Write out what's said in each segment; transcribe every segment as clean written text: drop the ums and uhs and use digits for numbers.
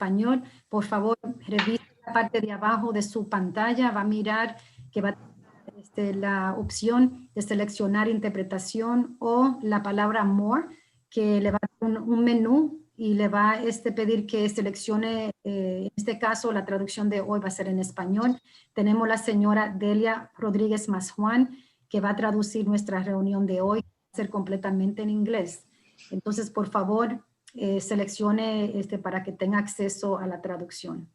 español. Por favor, revise la parte de abajo de su pantalla. Va a mirar que va a tener la opción de seleccionar interpretación o la palabra more, que le va a dar un menú y le va a pedir que seleccione, en este caso, la traducción de hoy va a ser en español. Tenemos la señora Delia Rodríguez Mazjuán, que va a traducir nuestra reunión de hoy, va a ser completamente en inglés. Entonces, por favor, seleccione para que tenga acceso a la traducción.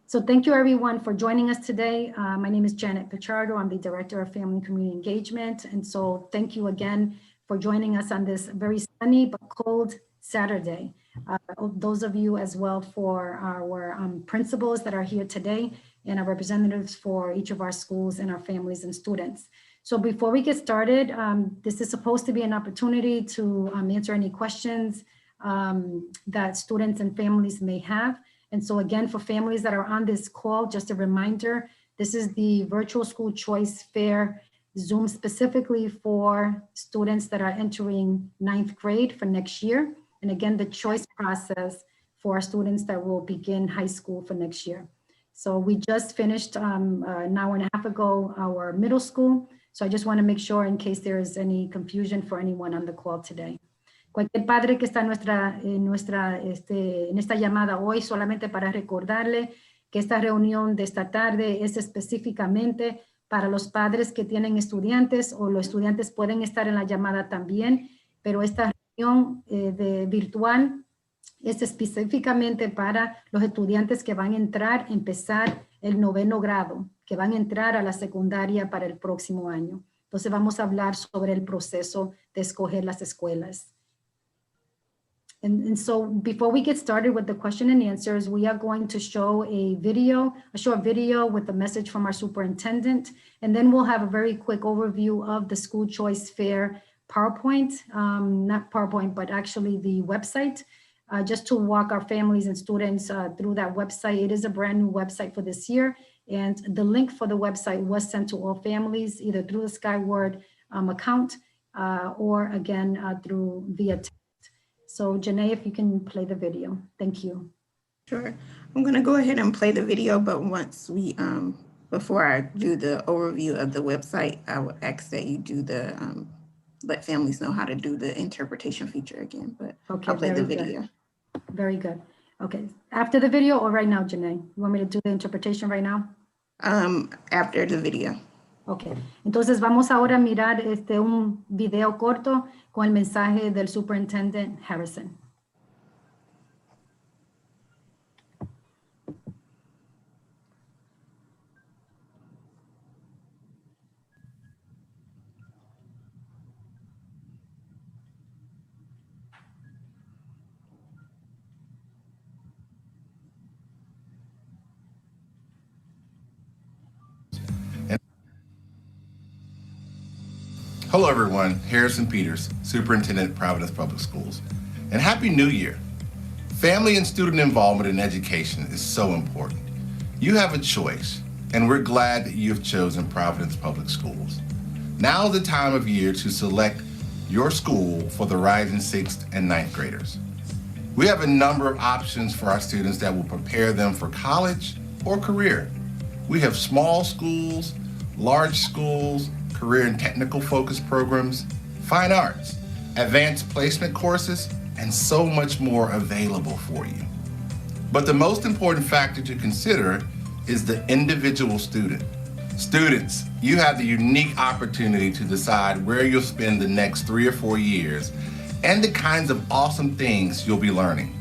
So thank you everyone for joining us today. My name is Janet Pichardo. I'm the Director of Family and Community Engagement. And so thank you again for joining us on this very sunny but cold Saturday. Those of you as well for our principals that are here today and our representatives for each of our schools and our families and students. So before we get started, this is supposed to be an opportunity to answer any questions that students and families may have. And so again, for families that are on this call, just a reminder, this is the Virtual School Choice Fair Zoom specifically for students that are entering 9th grade for next year. And again, the choice process for our students that will begin high school for next year. So we just finished an hour and a half ago, our middle school. So I just want to make sure in case there is any confusion for anyone on the call today. Cualquier padre que está en esta llamada hoy, solamente para recordarle que esta reunión de esta tarde es específicamente para los padres que tienen estudiantes, o los estudiantes pueden estar en la llamada también, pero esta reunión virtual es específicamente para los estudiantes que van a empezar el 9º grado, que van a entrar a la secundaria para el próximo año. Entonces vamos a hablar sobre el proceso de escoger las escuelas. And so before we get started with the question and answers, we are going to show a short video with a message from our superintendent. And then we'll have a very quick overview of the School Choice Fair PowerPoint, not PowerPoint, but actually the website, just to walk our families and students through that website. It is a brand new website for this year. And the link for the website was sent to all families, either through the Skyward account or again, via text. So Janae, if you can play the video. Thank you. Sure. I'm going to go ahead and play the video, but once we, before I do the overview of the website, I would ask that you do the, let families know how to do the interpretation feature again, but okay, I'll play the video. Good. Very good. Okay. After the video or right now, Janae? You want me to do the interpretation right now? After the video. Ok, entonces vamos ahora a mirar un video corto con el mensaje del Superintendent Harrison. Hello everyone, Harrison Peters, Superintendent of Providence Public Schools, and Happy New Year. Family and student involvement in education is so important. You have a choice, and we're glad that you have chosen Providence Public Schools. Now is the time of year to select your school for the rising 6th and 9th graders. We have a number of options for our students that will prepare them for college or career. We have small schools, large schools, career and technical focused programs, fine arts, advanced placement courses, and so much more available for you. But the most important factor to consider is the individual student. Students, you have the unique opportunity to decide where you'll spend the next 3 or 4 years and the kinds of awesome things you'll be learning.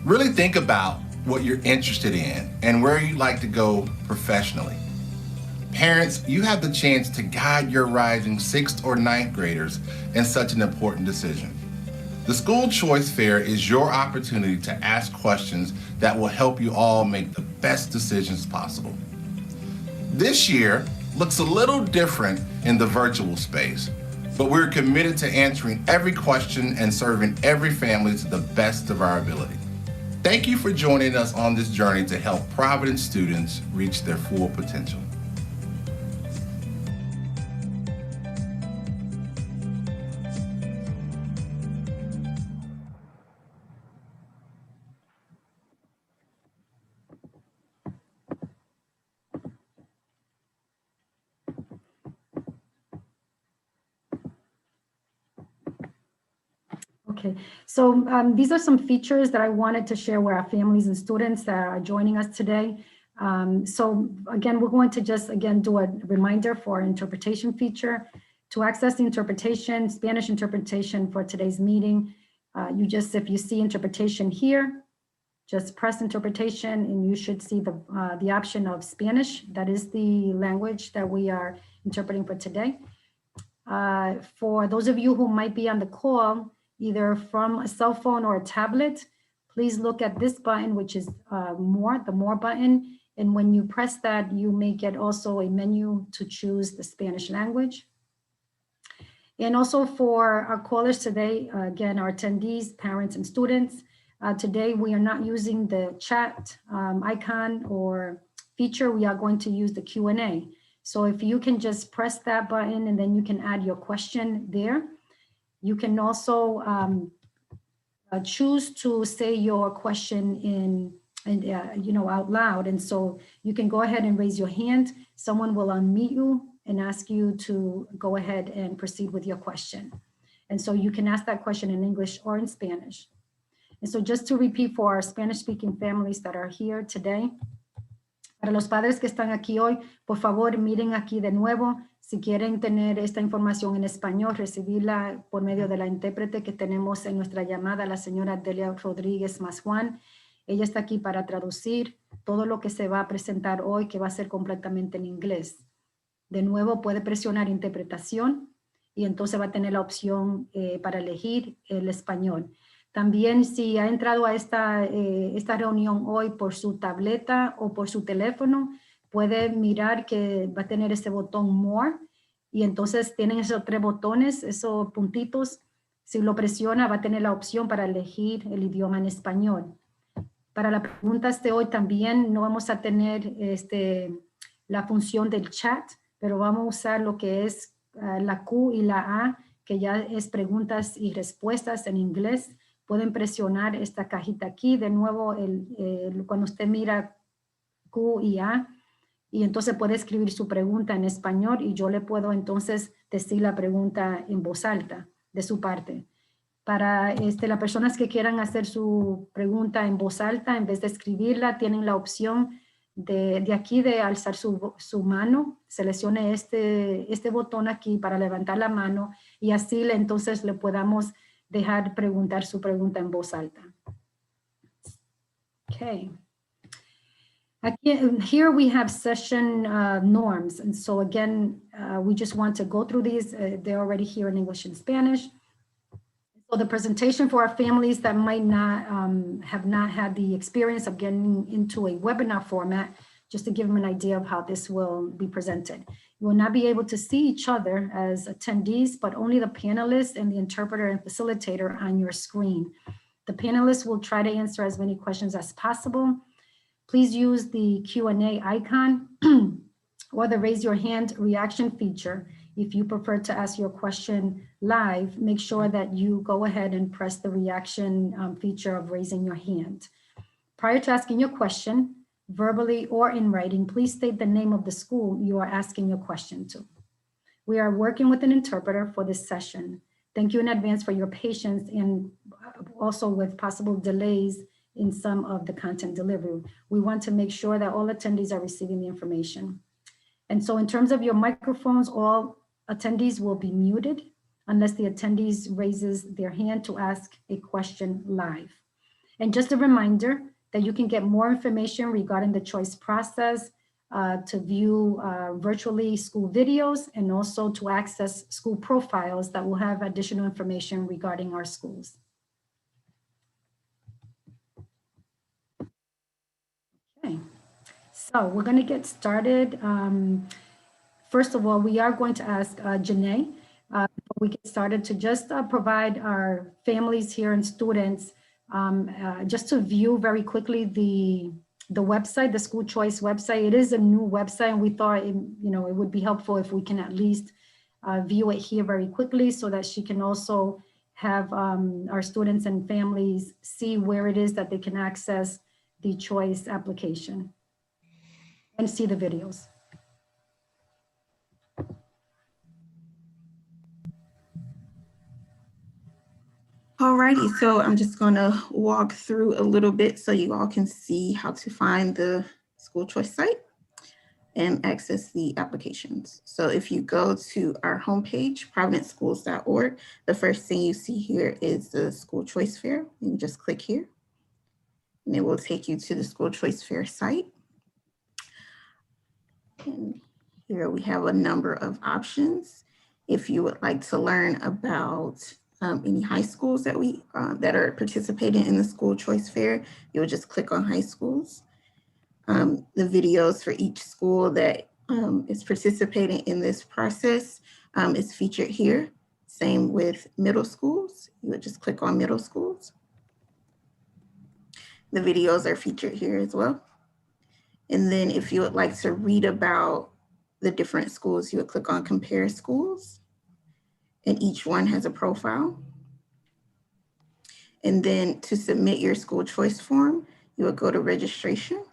Really think about what you're interested in and where you'd like to go professionally. Parents, you have the chance to guide your rising 6th or 9th graders in such an important decision. The School Choice Fair is your opportunity to ask questions that will help you all make the best decisions possible. This year looks a little different in the virtual space, but we're committed to answering every question and serving every family to the best of our ability. Thank you for joining us on this journey to help Providence students reach their full potential. Okay, so these are some features that I wanted to share with our families and students that are joining us today. So again, we're going to just do a reminder for our interpretation feature. To access the interpretation, Spanish interpretation for today's meeting, if you see interpretation here, just press interpretation and you should see the option of Spanish. That is the language that we are interpreting for today. For those of you who might be on the call, either from a cell phone or a tablet, please look at this button, which is the more button. And when you press that, you may get also a menu to choose the Spanish language. And also for our callers today, again, our attendees, parents, and students, today we are not using the chat icon or feature. We are going to use the Q&A. So if you can just press that button and then you can add your question there. You can also choose to say your question out loud. And so you can go ahead and raise your hand. Someone will unmute you and ask you to go ahead and proceed with your question. And so you can ask that question in English or in Spanish. And so just to repeat for our Spanish-speaking families that are here today, para los padres que están aquí hoy, por favor, miren aquí de nuevo. Si quieren tener esta información en español, recibirla por medio de la intérprete que tenemos en nuestra llamada, la señora Delia Rodríguez Mazjuán. Ella está aquí para traducir todo lo que se va a presentar hoy, que va a ser completamente en inglés. De nuevo, puede presionar interpretación y entonces va a tener la opción para elegir el español. También si ha entrado a esta reunión hoy por su tableta o por su teléfono, puede mirar que va a tener ese botón More y entonces tienen esos 3 botones, esos puntitos. Si lo presiona va a tener la opción para elegir el idioma en español. Para las preguntas de hoy también no vamos a tener la función del chat, pero vamos a usar lo que es la Q y la A, que ya es preguntas y respuestas en inglés. Pueden presionar esta cajita aquí, de nuevo, cuando usted mira Q y A, y entonces puede escribir su pregunta en español y yo le puedo entonces decir la pregunta en voz alta de su parte. Para las personas que quieran hacer su pregunta en voz alta, en vez de escribirla, tienen la opción de aquí de alzar su mano. Seleccione este botón aquí para levantar la mano y así entonces le podamos dejar preguntar su pregunta en voz alta. Okay. Here we have session norms. And so again, we just want to go through these. They're already here in English and Spanish. So the presentation for our families that might not have not had the experience of getting into a webinar format, just to give them an idea of how this will be presented. You will not be able to see each other as attendees, but only the panelists and the interpreter and facilitator on your screen. The panelists will try to answer as many questions as possible. Please use the Q&A icon or the raise your hand reaction feature. If you prefer to ask your question live, make sure that you go ahead and press the reaction feature of raising your hand. Prior to asking your question, verbally or in writing, please state the name of the school you are asking your question to. We are working with an interpreter for this session. Thank you in advance for your patience and also with possible delays in some of the content delivery. We want to make sure that all attendees are receiving the information. And so in terms of your microphones, all attendees will be muted unless the attendees raises their hand to ask a question live. And just a reminder that you can get more information regarding the choice process to view virtually school videos and also to access school profiles that will have additional information regarding our schools. Okay, so we're going to get started. First of all, we are going to ask Janae, before we get started, to just provide our families here and students just to view very quickly the website, the school choice website. It is a new website, and we thought it would be helpful if we can at least view it here very quickly so that she can also have our students and families see where it is that they can access the choice application and see the videos. Alrighty, so I'm just gonna walk through a little bit so you all can see how to find the school choice site and access the applications. So if you go to our homepage, providenceschools.org, the first thing you see here is the school choice fair. You just click here and it will take you to the school choice fair site. And here we have a number of options. If you would like to learn about any high schools that that are participating in the school choice fair, you would just click on high schools. The videos for each school that is participating in this process is featured here. Same with middle schools. You would just click on middle schools. The videos are featured here as well. And then if you would like to read about the different schools, you would click on compare schools. And each one has a profile. And then to submit your school choice form, you would go to registration.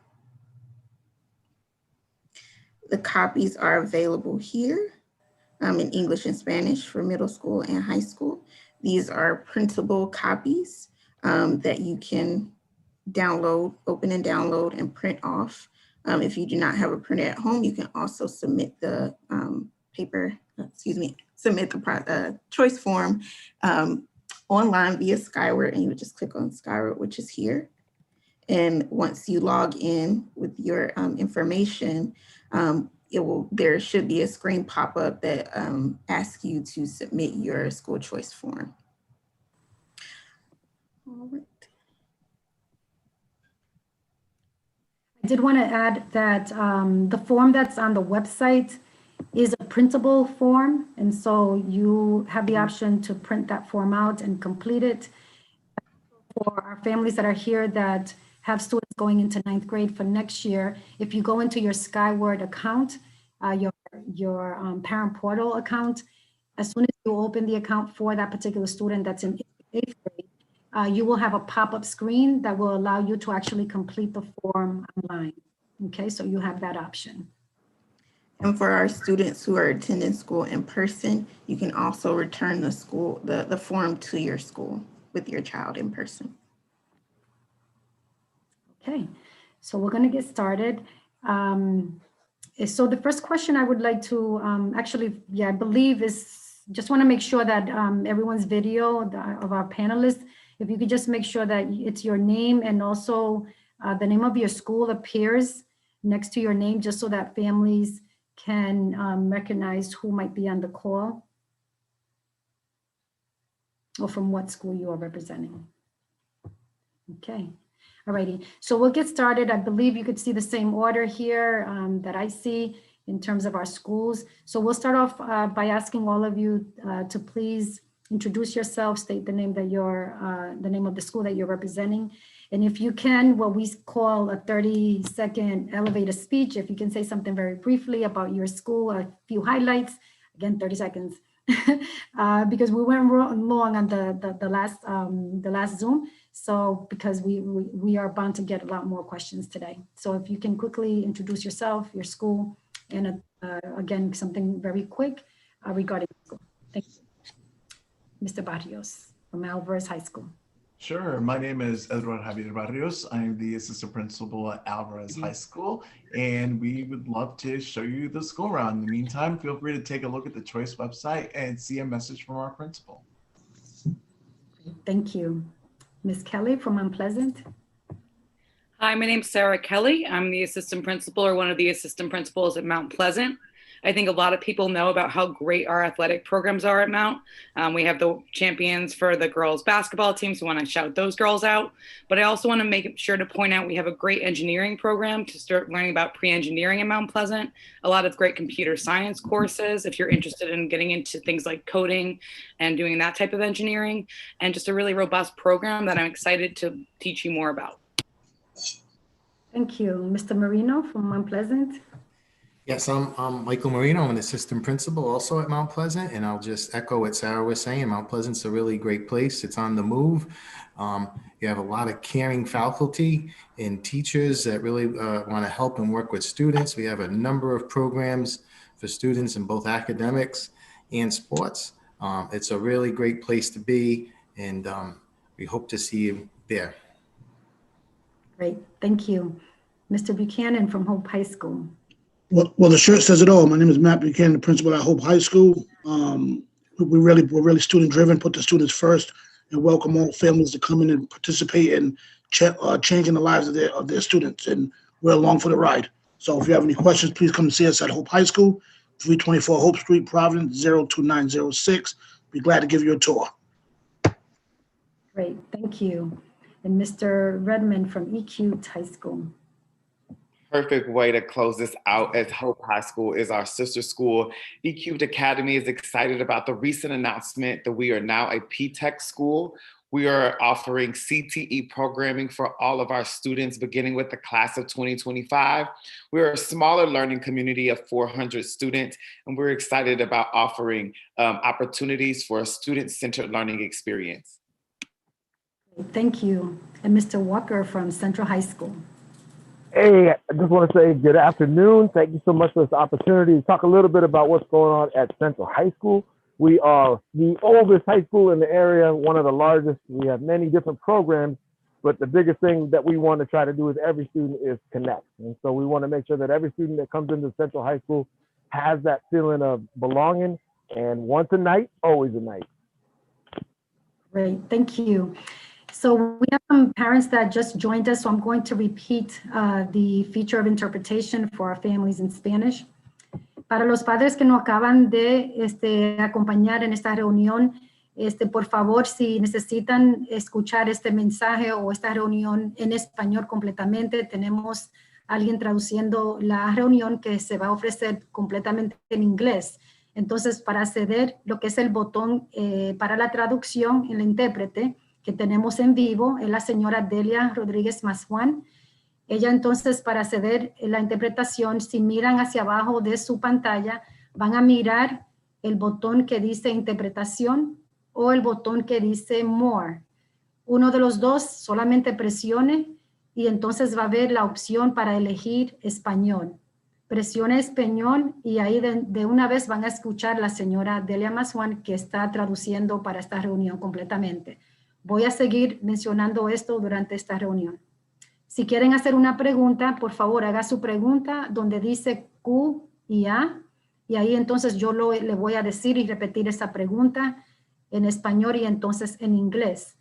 The copies are available here in English and Spanish for middle school and high school. These are printable copies that you can download, open and download and print off. If you do not have a printer at home, you can also submit the submit the choice form online via Skyward, and you would just click on Skyward, which is here. And once you log in with your information, there should be a screen pop up that asks you to submit your school choice form. All right. I did want to add that the form that's on the website is a printable form. And so you have the option to print that form out and complete it. For our families that are here that have students going into 9th grade for next year, if you go into your Skyward account, your parent portal account, as soon as you open the account for that particular student that's in 8th grade, you will have a pop-up screen that will allow you to actually complete the form online. Okay, so you have that option. And for our students who are attending school in person, you can also return the form to your school with your child in person. Okay, so we're going to get started. So the first question I would like to I believe is just want to make sure that everyone's video of our panelists, if you could just make sure that it's your name and also the name of your school appears next to your name, just so that families can recognize who might be on the call or from what school you are representing. Okay. Alrighty, so we'll get started. I believe you could see the same order here that I see in terms of our schools. So we'll start off by asking all of you to please introduce yourself, state the name that the name of the school that you're representing. And if you can, what we call a 30-second elevator speech, if you can say something very briefly about your school, a few highlights, again, 30 seconds, because we went long on the last Zoom. So because we are bound to get a lot more questions today. So if you can quickly introduce yourself, your school, and again, something very quick regarding school. Thank you. Mr. Barrios from Alvarez High School. Sure. My name is Edward Javier Barrios. I'm the assistant principal at Alvarez High School, and we would love to show you the school around. In the meantime, feel free to take a look at the Choice website and see a message from our principal. Thank you. Ms. Kelly from Mount Pleasant. Hi, my name's Sarah Kelly. I'm the assistant principal or one of the assistant principals at Mount Pleasant. I think a lot of people know about how great our athletic programs are at Mount. We have the champions for the girls basketball team, so I want to shout those girls out. But I also want to make sure to point out we have a great engineering program to start learning about pre-engineering in Mount Pleasant. A lot of great computer science courses if you're interested in getting into things like coding and doing that type of engineering. And just a really robust program that I'm excited to teach you more about. Thank you. Mr. Moreno from Mount Pleasant. Yes, I'm Michael Moreno. I'm an assistant principal also at Mount Pleasant, and I'll just echo what Sarah was saying. Mount Pleasant's a really great place. It's on the move. You have a lot of caring faculty and teachers that really want to help and work with students. We have a number of programs for students in both academics and sports. It's a really great place to be, and we hope to see you there. Great, thank you. Mr. Buchanan from Hope High School. Well, the shirt says it all. My name is Matt Buchanan, the principal at Hope High School. We're really student driven, put the students first, and welcome all families to come in and participate in changing the lives of their students. And we're along for the ride. So if you have any questions, please come see us at Hope High School, 324 Hope Street, Providence, 02906. Be glad to give you a tour. Great, thank you. And Mr. Redmond from EQ High School. Perfect way to close this out, as Hope High School is our sister school. EQ Academy is excited about the recent announcement that we are now a P-Tech school. We are offering CTE programming for all of our students, beginning with the class of 2025. We're a smaller learning community of 400 students, and we're excited about offering opportunities for a student-centered learning experience. Thank you. And Mr. Walker from Central High School. Hey, I just want to say good afternoon. Thank you so much for this opportunity to talk a little bit about what's going on at Central High School. We are the oldest high school in the area, one of the largest. We have many different programs, but the biggest thing that we want to try to do with every student is connect. And so we want to make sure that every student that comes into Central High School has that feeling of belonging, and once a night, always a night. Great, thank you. So we have some parents that just joined us, so I'm going to repeat the feature of interpretation for our families in Spanish. Para los padres que nos acaban de acompañar en esta reunión, por favor, si necesitan escuchar este mensaje o esta reunión en español completamente, tenemos alguien traduciendo la reunión que se va a ofrecer completamente en inglés. Entonces, para acceder, lo que es el botón para la traducción, el intérprete que tenemos en vivo es la señora Delia Rodríguez Mazjuán. Ella entonces, para acceder a la interpretación, si miran hacia abajo de su pantalla, van a mirar el botón que dice interpretación o el botón que dice more. Uno de los dos solamente presione y entonces va a ver la opción para elegir español. Presione español y ahí de una vez van a escuchar la señora Delia Mazjuán que está traduciendo para esta reunión completamente. Voy a seguir mencionando esto durante esta reunión. Si quieren hacer una pregunta, por favor, haga su pregunta donde dice Q y A, y ahí entonces yo le voy a decir y repetir esa pregunta en español y entonces en inglés.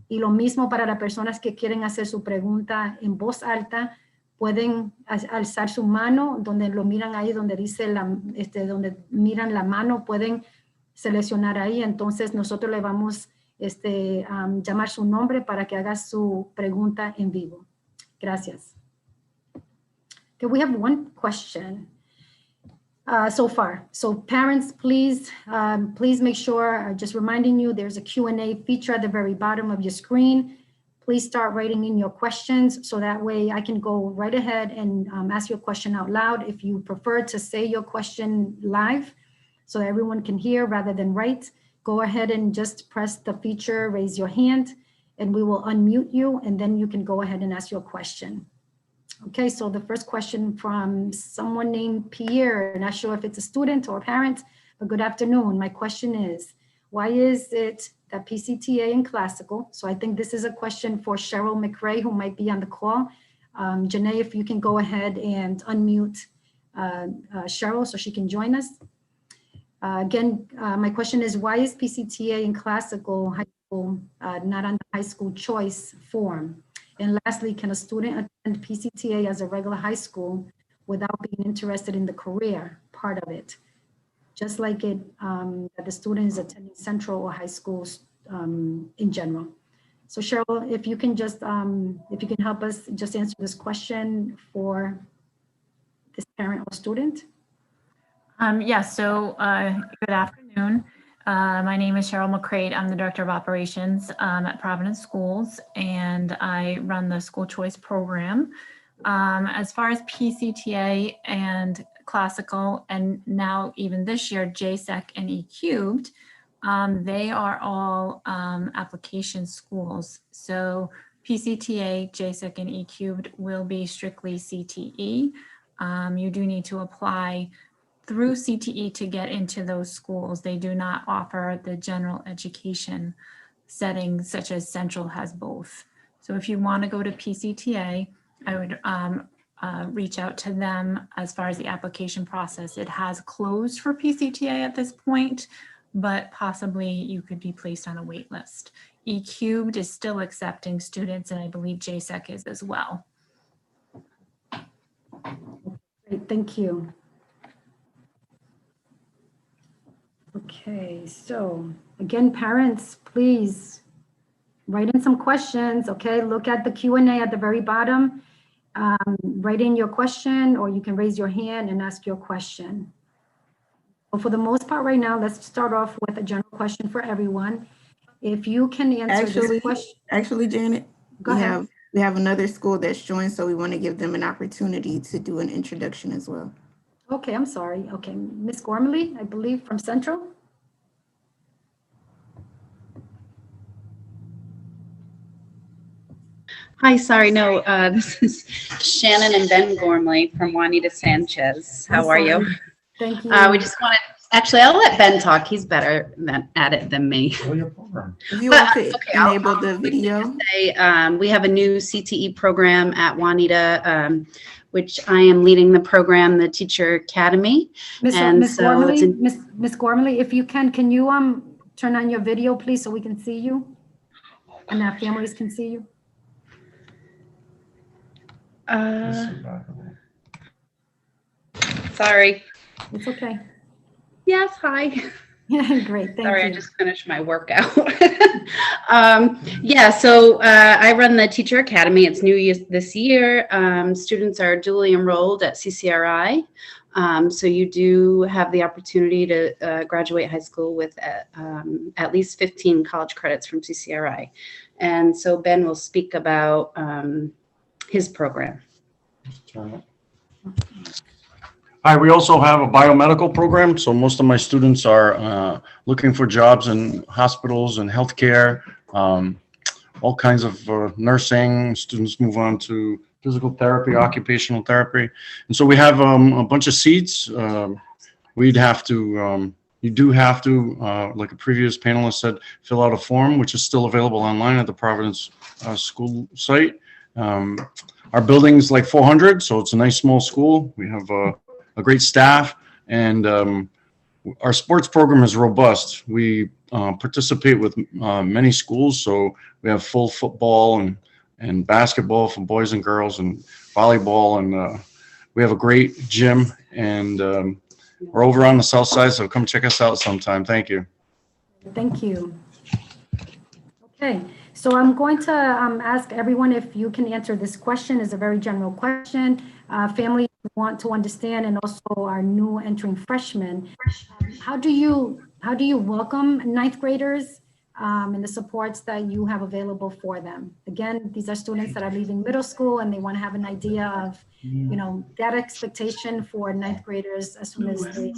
Y lo mismo para las personas que quieren hacer su pregunta en voz alta, pueden alzar su mano, donde lo miran ahí, donde dice donde miran la mano, pueden seleccionar ahí, entonces nosotros le vamos llamar su nombre para que haga su pregunta en vivo. Gracias. Okay, we have one question so far. So parents, please make sure, just reminding you, there's a Q&A feature at the very bottom of your screen. Please start writing in your questions so that way I can go right ahead and ask your question out loud. If you prefer to say your question live so that everyone can hear rather than write, go ahead and just press the feature, raise your hand, and we will unmute you, and then you can go ahead and ask your question. Okay, so the first question from someone named Pierre, not sure if it's a student or a parent, but good afternoon. My question is, why is it that PCTA in classical, so I think this is a question for Cheryl McRae, who might be on the call. Janae, if you can go ahead and unmute Cheryl so she can join us. Again, my question is, why is PCTA in classical high school not on the high school choice form? And lastly, can a student attend PCTA as a regular high school without being interested in the career part of it? Just like it that the student is attending central or high schools in general. So Cheryl, if you can just, if you can help us just answer this question for this parent or student. Yes, so good afternoon. My name is Cheryl McCrate. I'm the Director of Operations at Providence Schools, and I run the school choice program. As far as PCTA and classical, and now even this year, JSEC and E-Cubed, they are all application schools. So PCTA, JSEC, and E-Cubed will be strictly CTE. You do need to apply through CTE to get into those schools. They do not offer the general education settings such as Central has both. So if you want to go to PCTA, I would reach out to them as far as the application process. It has closed for PCTA at this point, but possibly you could be placed on a wait list. E-Cubed is still accepting students, and I believe JSEC is as well. Great, thank you. Okay, so again, parents, please write in some questions, okay? Look at the Q&A at the very bottom. Write in your question, or you can raise your hand and ask your question. But for the most part right now, let's start off with a general question for everyone. If you can answer this question. Actually, Janet, Go ahead. we have another school that's joined, so we want to give them an opportunity to do an introduction as well. Okay, I'm sorry. Okay, Ms. Gormley, I believe from Central. Hi, sorry, no, this is Shannon and Ben Gormley from Juanita Sanchez. How are you? Thank you. We just wanted, actually, I'll let Ben talk. He's better at it than me. If you want to enable the video. We have a new CTE program at Juanita, which I am leading the program, the Teacher Academy. Ms. Gormley, if you can you turn on your video, please, so we can see you and our families can see you? Sorry. It's okay. Yes, hi. Great, thank you. Sorry, I just finished my workout. Yeah, so I run the Teacher Academy. It's new this year. Students are dually enrolled at CCRI. So you do have the opportunity to graduate high school with at least 15 college credits from CCRI. And so Ben will speak about his program. Hi, we also have a biomedical program. So most of my students are looking for jobs in hospitals and healthcare, all kinds of nursing. Students move on to physical therapy, occupational therapy. And so we have a bunch of seats. You do have to, like a previous panelist said, fill out a form, which is still available online at the Providence school site. Our building's like 400, so it's a nice small school. We have a great staff, and our sports program is robust. We participate with many schools, so we have full football and basketball for boys and girls, and volleyball, and we have a great gym, and we're over on the south side, so come check us out sometime. Thank you. Thank you. Okay, so I'm going to ask everyone if you can answer this question. It's a very general question. Families want to understand, and also our new entering freshmen. How do you welcome ninth graders and the supports that you have available for them? Again, these are students that are leaving middle school, and they want to have an idea of, that expectation for ninth graders as soon as they.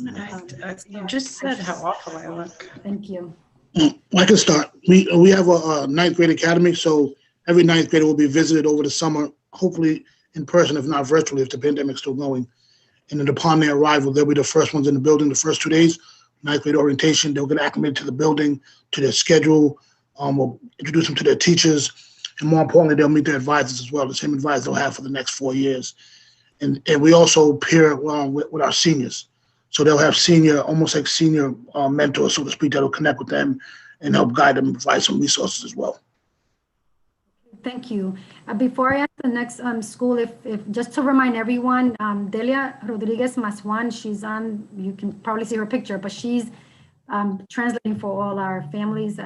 You just said how awful I look. Thank you. I can start. We have a ninth grade academy, so every ninth grader will be visited over the summer, hopefully in person, if not virtually, if the pandemic's still going. And then upon their arrival, they'll be the first ones in the building the first 2 days, ninth grade orientation. They'll get acclimated to the building, to their schedule. We'll introduce them to their teachers. And more importantly, they'll meet their advisors as well, the same advisors they'll have for the next 4 years. And we also pair with our seniors. So they'll have almost like senior mentors, so to speak, that'll connect with them and help guide them and provide some resources as well. Thank you. Before I ask the next school, if just to remind everyone, Delia Rodriguez Maswan, she's on, you can probably see her picture, but she's translating for all our families.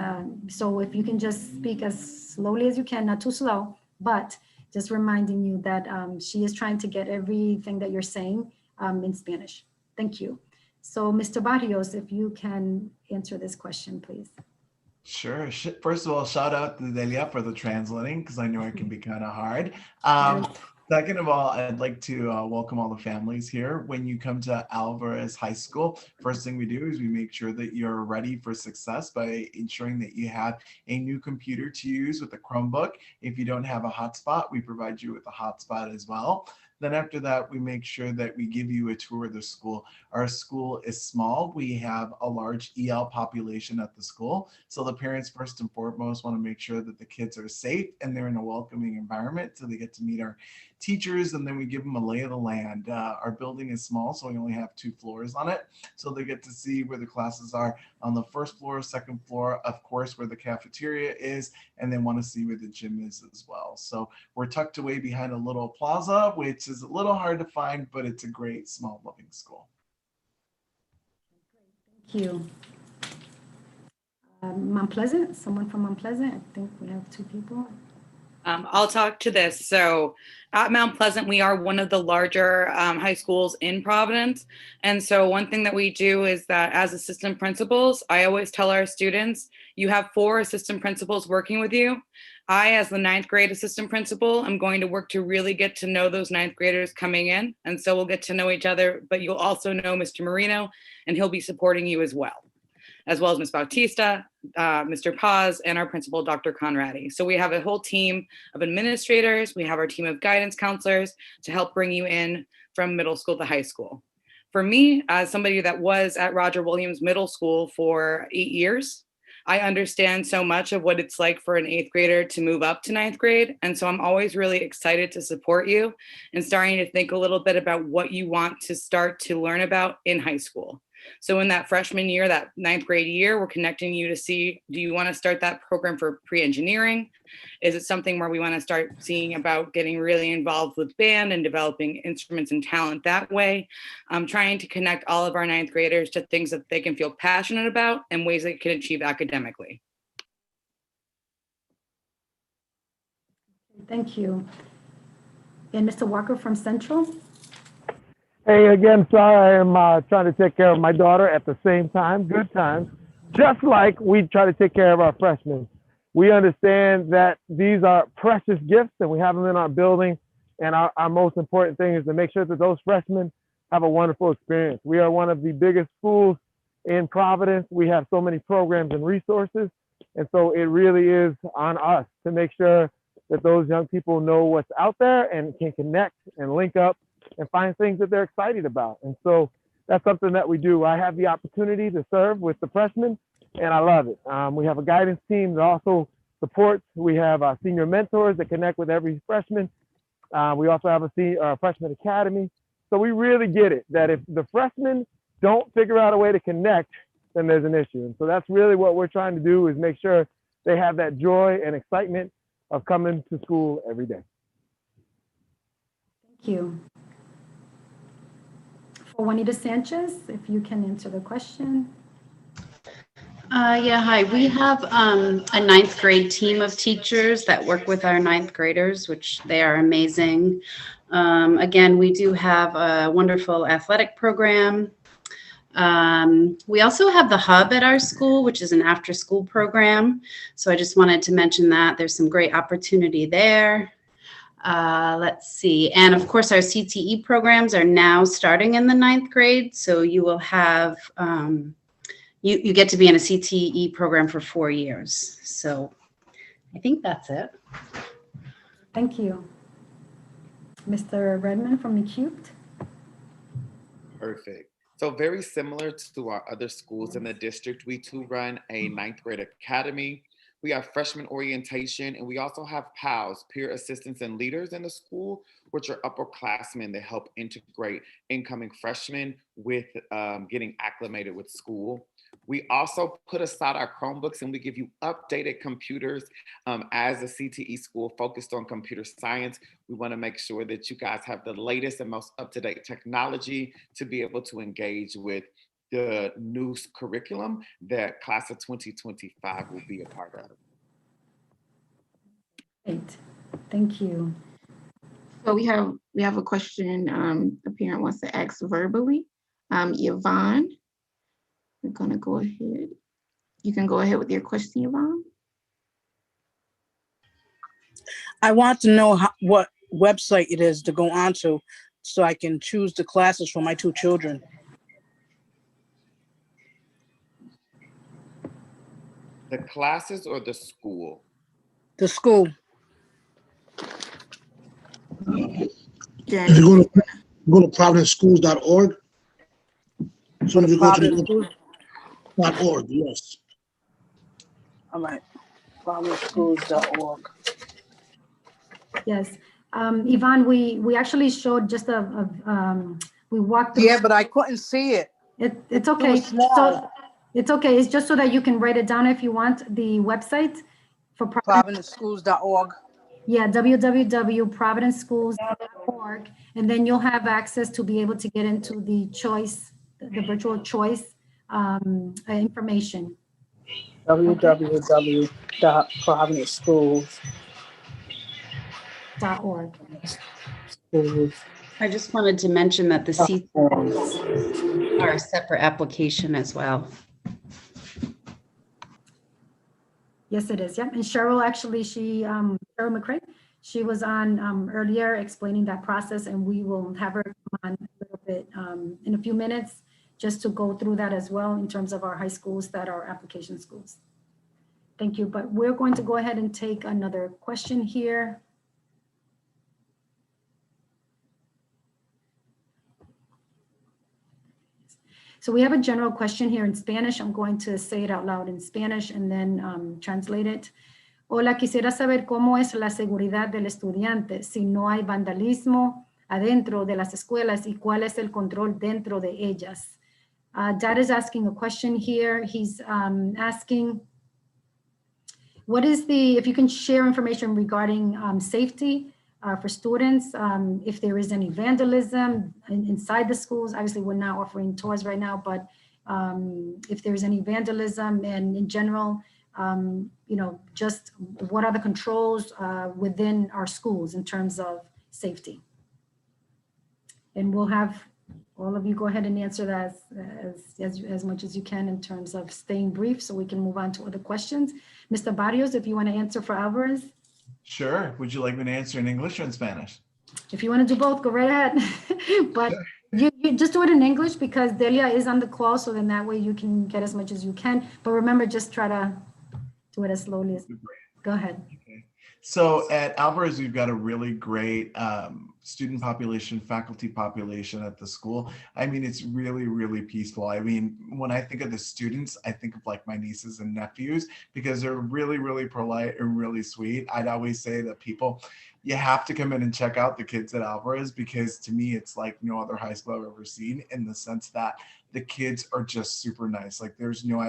So if you can just speak as slowly as you can, not too slow, but just reminding you that she is trying to get everything that you're saying in Spanish. Thank you. So Mr. Barrios, if you can answer this question, please. Sure. First of all, shout out to Delia for the translating, because I know it can be kind of hard. Second of all, I'd like to welcome all the families here. When you come to Alvarez High School, first thing we do is we make sure that you're ready for success by ensuring that you have a new computer to use with a Chromebook. If you don't have a hotspot, we provide you with a hotspot as well. Then after that, we make sure that we give you a tour of the school. Our school is small. We have a large EL population at the school. So the parents, first and foremost, want to make sure that the kids are safe and they're in a welcoming environment, so they get to meet our teachers, and then we give them a lay of the land. Our building is small, so we only have 2 floors on it. So they get to see where the classes are on the first floor, second floor, of course, where the cafeteria is, and they want to see where the gym is as well. So we're tucked away behind a little plaza, which is a little hard to find, but it's a great, small, loving school. Thank you. Mount Pleasant, someone from Mount Pleasant. I think we have 2 people. I'll talk to this. So at Mount Pleasant, we are one of the larger high schools in Providence. And so one thing that we do is that as assistant principals, I always tell our students, you have 4 assistant principals working with you. I, as the 9th grade assistant principal, am going to work to really get to know those 9th graders coming in. And so we'll get to know each other, but you'll also know Mr. Moreno, and he'll be supporting you as well as Ms. Bautista, Mr. Paz, and our principal, Dr. Conradi. So we have a whole team of administrators. We have our team of guidance counselors to help bring you in from middle school to high school. For me, as somebody that was at Roger Williams Middle School for 8 years, I understand so much of what it's like for an 8th grader to move up to 9th grade. And so I'm always really excited to support you and starting to think a little bit about what you want to start to learn about in high school. So in that freshman year, that 9th grade year, we're connecting you to see, do you want to start that program for pre-engineering? Is it something where we want to start seeing about getting really involved with band and developing instruments and talent that way? I'm trying to connect all of our 9th graders to things that they can feel passionate about and ways they can achieve academically. Thank you. And Mr. Walker from Central? Hey, again, sorry, I'm trying to take care of my daughter at the same time. Good times. Just like we try to take care of our freshmen. We understand that these are precious gifts and we have them in our building. And our most important thing is to make sure that those freshmen have a wonderful experience. We are one of the biggest schools in Providence. We have so many programs and resources. And so it really is on us to make sure that those young people know what's out there and can connect and link up and find things that they're excited about. And so that's something that we do. I have the opportunity to serve with the freshmen, and I love it. We have a guidance team that also supports. We have senior mentors that connect with every freshman. We also have a freshman academy. So we really get it, that if the freshmen don't figure out a way to connect, then there's an issue. And so that's really what we're trying to do, is make sure they have that joy and excitement of coming to school every day. Thank you. For Juanita Sanchez, if you can answer the question. Yeah, hi. We have a 9th grade team of teachers that work with our 9th graders, which they are amazing. Again, we do have a wonderful athletic program. We also have the hub at our school, which is an after-school program. So I just wanted to mention that there's some great opportunity there. Let's see. And of course, our CTE programs are now starting in the 9th grade. So you will have, you get to be in a CTE program for 4 years. So I think that's it. Thank you. Mr. Redmond from McCute. Perfect. So very similar to our other schools in the district, we too run a 9th grade academy. We have freshman orientation, and we also have PALs, peer assistants and leaders in the school, which are upperclassmen that help integrate incoming freshmen with getting acclimated with school. We also put aside our Chromebooks and we give you updated computers. As a CTE school focused on computer science, we want to make sure that you guys have the latest and most up-to-date technology to be able to engage with the new curriculum that class of 2025 will be a part of. Great, thank you. So we have a question a parent wants to ask verbally. Yvonne, we're gonna go ahead. You can go ahead with your question, Yvonne. I want to know what website it is to go onto so I can choose the classes for my 2 children. The classes or the school? The school. Jen, If you go to providenceschools.org, as soon as you go to the .org, yes. All right. providenceschools.org. Yes. Yvonne, we actually showed just we walked through. Yeah, but I couldn't see it. It's okay. So it's okay. It's just so that you can write it down if you want. The website for providenceschools.org. Yeah, www.providenceschools.org, and then you'll have access to be able to get into the choice, the virtual choice information. www.providenceschools.org. I just wanted to mention that the seats are a separate application as well. Yes, it is. Yeah, and Cheryl actually, Cheryl McCrae, she was on earlier explaining that process, and we will have her come on a little bit in a few minutes just to go through that as well in terms of our high schools that are application schools. Thank you. But we're going to go ahead and take another question here. So we have a general question here in Spanish. I'm going to say it out loud in Spanish and then translate it. Hola, quisiera saber cómo es la seguridad del estudiante si no hay vandalismo adentro de las escuelas y cuál es el control dentro de ellas. Dad is asking a question here. He's asking, what is if you can share information regarding safety for students, if there is any vandalism inside the schools. Obviously, we're not offering tours right now, but if there's any vandalism and in general, just what are the controls within our schools in terms of safety? And we'll have all of you go ahead and answer that as much as you can in terms of staying brief so we can move on to other questions. Mr. Barrios, if you want to answer for Alvarez. Sure. Would you like me to answer in English or in Spanish? If you want to do both, go right ahead. But you just do it in English because Delia is on the call, so then that way you can get as much as you can. But remember, just try to do it as slowly as. Go ahead. Okay. So at Alvarez, we've got a really great student population, faculty population at the school. I mean, it's really, really peaceful. I mean, when I think of the students, I think of like my nieces and nephews because they're really, really polite and really sweet. I'd always say that you have to come in and check out the kids at Alvarez because to me, it's like no other high school I've ever seen in the sense that the kids are just super nice. Like there's no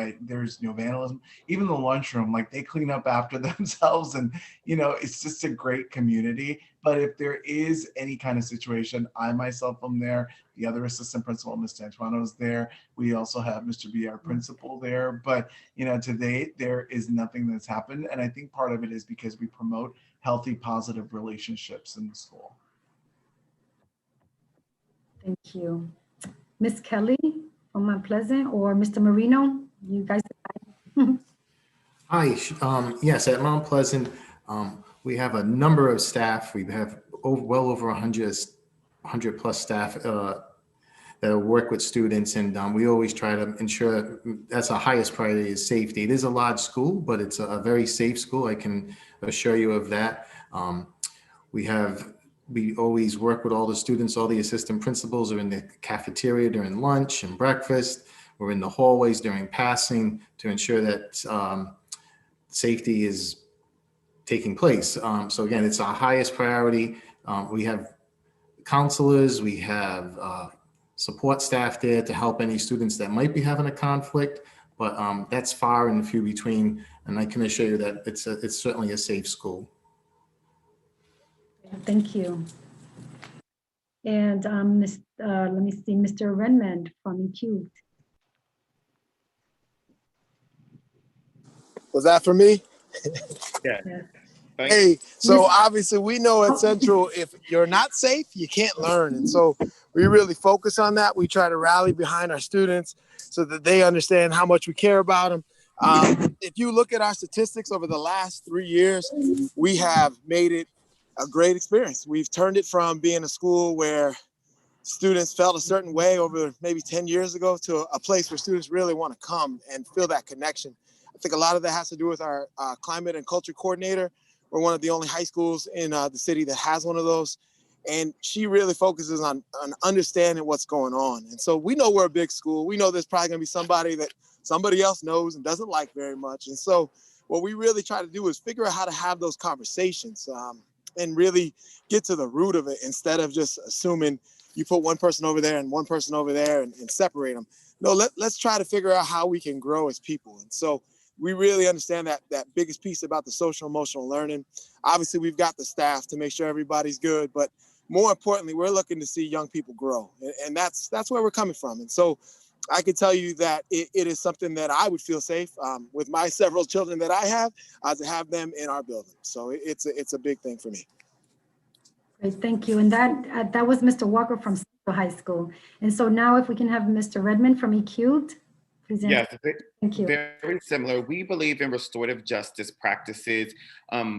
vandalism. Even the lunchroom, like they clean up after themselves and, it's just a great community. But if there is any kind of situation, I myself am there. The other assistant principal, Mr. Antoine, is there. We also have Mr. B, our principal, there. But, to date, there is nothing that's happened. And I think part of it is because we promote healthy, positive relationships in the school. Thank you. Ms. Kelly from Mount Pleasant or Mr. Moreno, you guys. Hi, yes, at Mount Pleasant, we have a number of staff. We have well over 100 plus staff that work with students, and we always try to ensure that's our highest priority is safety. It is a large school, but it's a very safe school. I can assure you of that. We always work with all the students. All the assistant principals are in the cafeteria during lunch and breakfast. We're in the hallways during passing to ensure that safety is taking place. So again, it's our highest priority. We have counselors, we have support staff there to help any students that might be having a conflict, but that's far and few between. And I can assure you that it's certainly a safe school. Thank you. And let me see, Mr. Renmond from EQ. Was that for me? Yeah. Hey, so obviously we know at Central, if you're not safe, you can't learn. And so we really focus on that. We try to rally behind our students so that they understand how much we care about them. If you look at our statistics over the last 3 years, we have made it a great experience. We've turned it from being a school where students felt a certain way over maybe 10 years ago to a place where students really want to come and feel that connection. I think a lot of that has to do with our climate and culture coordinator. We're one of the only high schools in the city that has one of those. And she really focuses on understanding what's going on. And so we know we're a big school. We know there's probably gonna be somebody that somebody else knows and doesn't like very much. And so what we really try to do is figure out how to have those conversations and really get to the root of it instead of just assuming you put one person over there and one person over there and separate them. No, let's try to figure out how we can grow as people. And so we really understand that biggest piece about the social emotional learning. Obviously, we've got the staff to make sure everybody's good, but more importantly, we're looking to see young people grow. And that's where we're coming from. And so I can tell you that it is something that I would feel safe with my several children that I have to have them in our building. So it's a big thing for me. Great, thank you. And that was Mr. Walker from Central High School. And so now if we can have Mr. Redmond from EQ, please answer. Yes, Thank you. very similar. We believe in restorative justice practices.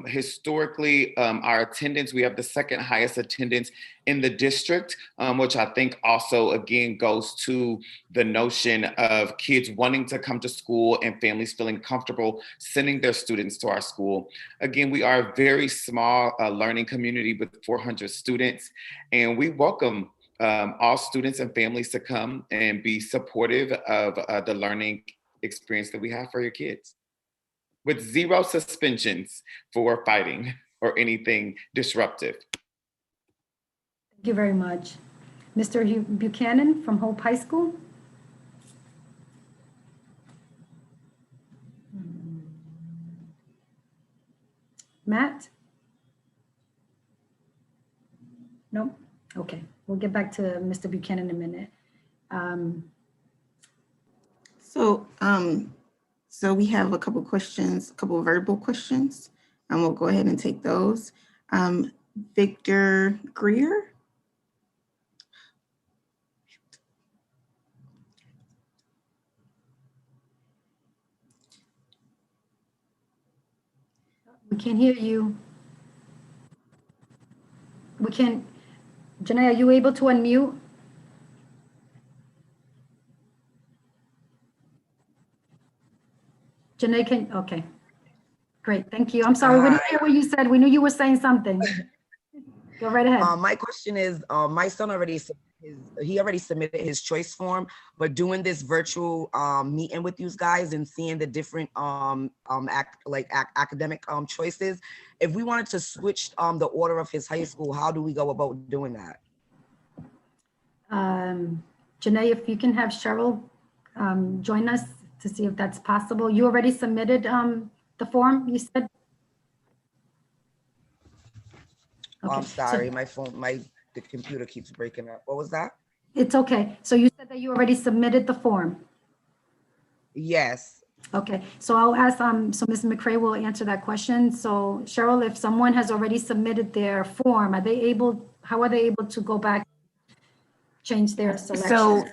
Historically, our attendance, we have the second highest attendance in the district, which I think also, again, goes to the notion of kids wanting to come to school and families feeling comfortable sending their students to our school. Again, we are a very small learning community with 400 students, and we welcome all students and families to come and be supportive of the learning experience that we have for your kids, with zero suspensions for fighting or anything disruptive. Thank you very much. Mr. Buchanan from Hope High School. Matt? Nope. Okay, we'll get back to Mr. Buchanan in a minute. So we have a couple questions, a couple of verbal questions, and we'll go ahead and take those. Victor Greer. We can't hear you. We can't. Janae, are you able to unmute? Janae, okay. Great, thank you. I'm sorry, we didn't hear what you said. We knew you were saying something. Go right ahead. My question is, my son already submitted his choice form, but doing this virtual meeting with you guys and seeing the different academic choices, if we wanted to switch the order of his high school, how do we go about doing that? Janae, if you can have Cheryl join us to see if that's possible. You already submitted the form, you said? Okay. I'm sorry, the computer keeps breaking up. What was that? It's okay. So you said that you already submitted the form? Yes. Okay, so I'll ask, so Ms. McCray will answer that question. So Cheryl, if someone has already submitted their form, how are they able to go back, change their selection? So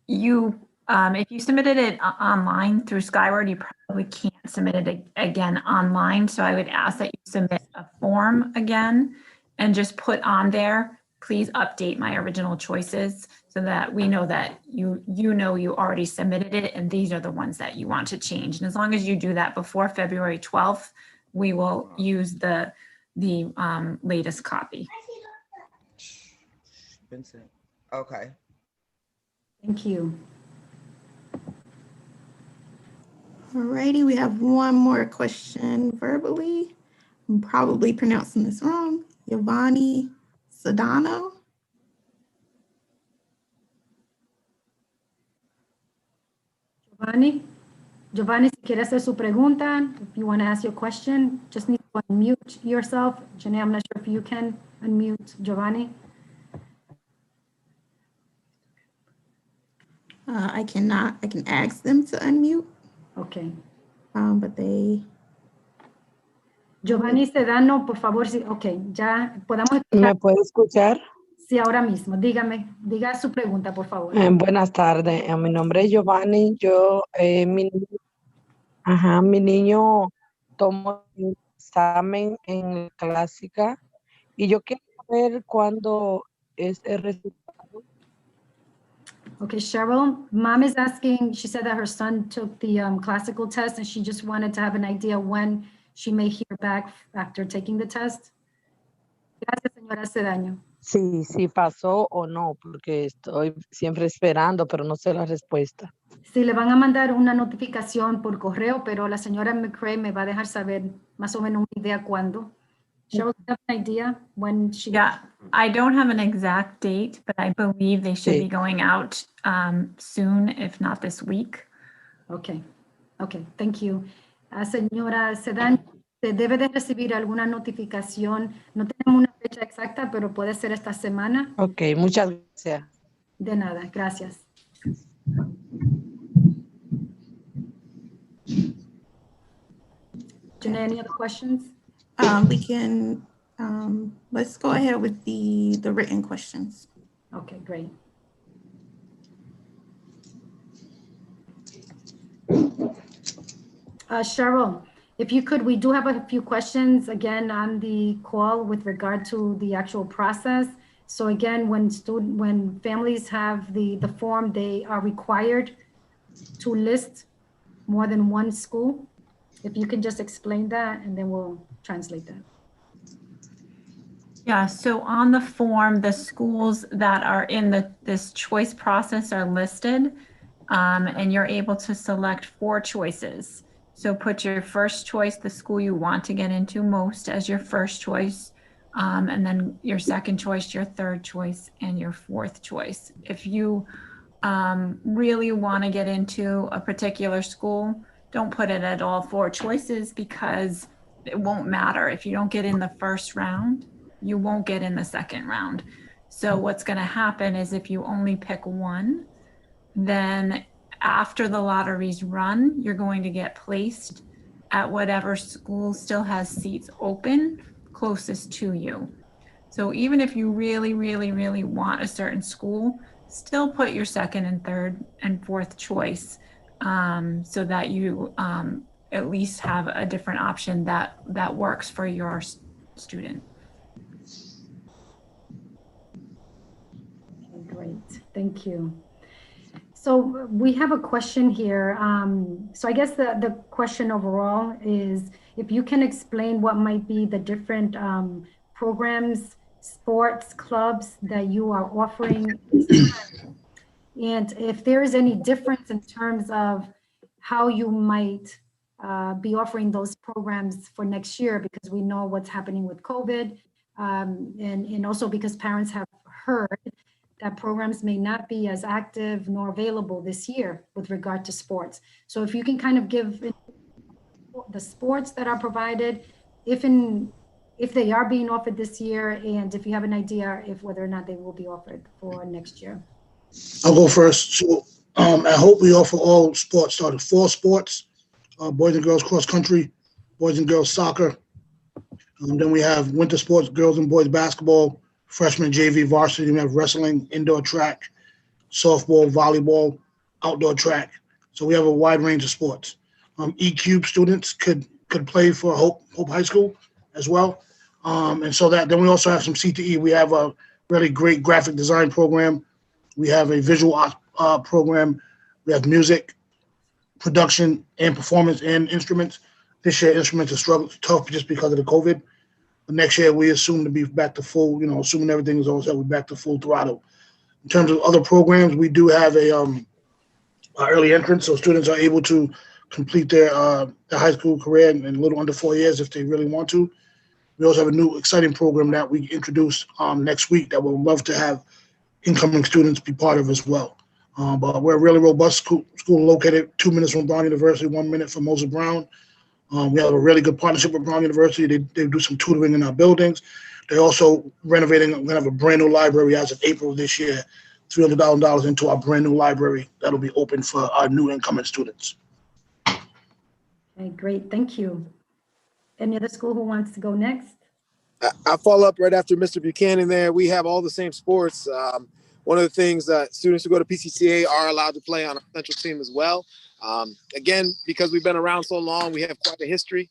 if you submitted it online through Skyward, you probably can't submit it again online. So I would ask that you submit a form again and just put on there, please update my original choices so that we know that you already submitted it and these are the ones that you want to change. And as long as you do that before February 12th, we will use the latest copy. Vincent. Okay. Thank you. Alrighty, we have one more question verbally. I'm probably pronouncing this wrong. Giovanni Sedano. Giovanni, si quiere hacer su pregunta, if you want to ask your question, just need to unmute yourself. Janae, I'm not sure if you can unmute Giovanni. I cannot. I can ask them to unmute. Okay. But they... Giovanni Sedano, por favor, sí, ok, ya podamos escuchar. ¿Me puede escuchar? Sí, ahora mismo. Diga su pregunta, por favor. Buenas tardes. Mi nombre es Giovanni. Mi niño tomó un examen en clásica y yo quiero saber cuándo es el resultado. Okay, Cheryl, mom is asking, she said that her son took the classical test and she just wanted to have an idea when she may hear back after taking the test. Gracias, señora Cedaño. si pasó o no, porque estoy siempre esperando, pero no sé la respuesta. Sí, le van a mandar una notificación por correo, pero la señora McCray me va a dejar saber más o menos una idea cuándo. Cheryl, do you have an idea when she... Yeah, I don't have an exact date, but I believe they should Sí. be going out soon, if not this week. Okay, okay, thank you. Señora Sedan, se debe de recibir alguna notificación. No tenemos una fecha exacta, pero puede ser esta semana. Ok, muchas gracias. De nada, gracias. Janae, any other questions? We can, let's go ahead with the written questions. Okay, great. Cheryl, if you could, we do have a few questions again on the call with regard to the actual process. So again, when families have the form, they are required to list more than one school. If you can just explain that, and then we'll translate that. Yeah, so on the form, the schools that are in this choice process are listed, and you're able to select 4 choices. So put your first choice, the school you want to get into most, as your first choice, and then your second choice, your third choice, and your fourth choice. If you really want to get into a particular school, don't put it at all 4 choices, because it won't matter. If you don't get in the first round, you won't get in the second round. So what's going to happen is if you only pick one, then after the lotteries run, you're going to get placed at whatever school still has seats open closest to you. So even if you really, really, really want a certain school, still put your second and third and fourth choice, so that you at least have a different option that works for your student. Okay, great, thank you. So we have a question here. So I guess the question overall is if you can explain what might be the different programs, sports clubs that you are offering, and if there is any difference in terms of how you might be offering those programs for next year, because we know what's happening with COVID, and also because parents have heard that programs may not be as active nor available this year with regard to sports. So if you can kind of give the sports that are provided, if they are being offered this year, and if you have an idea if whether or not they will be offered for next year. I'll go first. So at Hope, we offer all sports, started 4 sports, boys and girls cross country, boys and girls soccer. Then we have winter sports, girls and boys basketball, freshman JV varsity. We have wrestling, indoor track, softball, volleyball, outdoor track. So we have a wide range of sports. EQ students could play for Hope High School as well. And so then we also have some CTE. We have a really great graphic design program. We have a visual art program. We have music, production, and performance and instruments. This year, instruments are tough just because of the COVID. But next year, we assume to be back to full, assuming everything is all set, we're back to full throttle. In terms of other programs, we do have a early entrance, so students are able to complete their high school career in a little under 4 years if they really want to. We also have a new exciting program that we introduced next week that we'd love to have incoming students be part of as well. But we're a really robust school located 2 minutes from Brown University, 1 minute from Moses Brown. We have a really good partnership with Brown University. They do some tutoring in our buildings. They're also renovating. We're going to have a brand new library as of April this year, $300,000 into our brand new library that'll be open for our new incoming students. Okay, great, thank you. Any other school who wants to go next? I'll follow up right after Mr. Buchanan there. We have all the same sports. One of the things that students who go to PCCA are allowed to play on a central team as well. Again, because we've been around so long, we have quite a history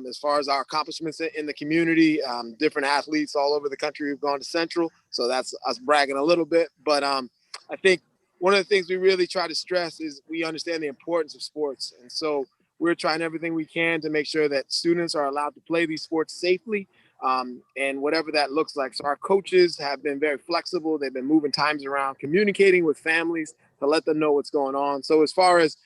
as far as our accomplishments in the community. Different athletes all over the country who've gone to Central, so that's us bragging a little bit. But I think one of the things we really try to stress is we understand the importance of sports. And so we're trying everything we can to make sure that students are allowed to play these sports safely and whatever that looks like. So our coaches have been very flexible. They've been moving times around, communicating with families to let them know what's going on. So as far as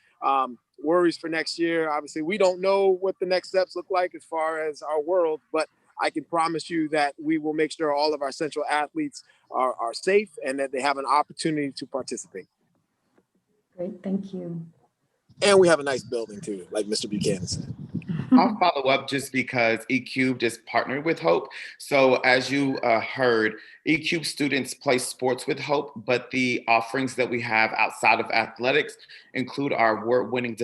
worries for next year, obviously we don't know what the next steps look like as far as our world, but I can promise you that we will make sure all of our Central athletes are safe and that they have an opportunity to participate. Great, thank you. And we have a nice building too, like Mr. Buchanan said. I'll follow up just because eCubed is partnered with Hope. So as you heard, eCubed students play sports with Hope, but the offerings that we have outside of athletics include our award-winning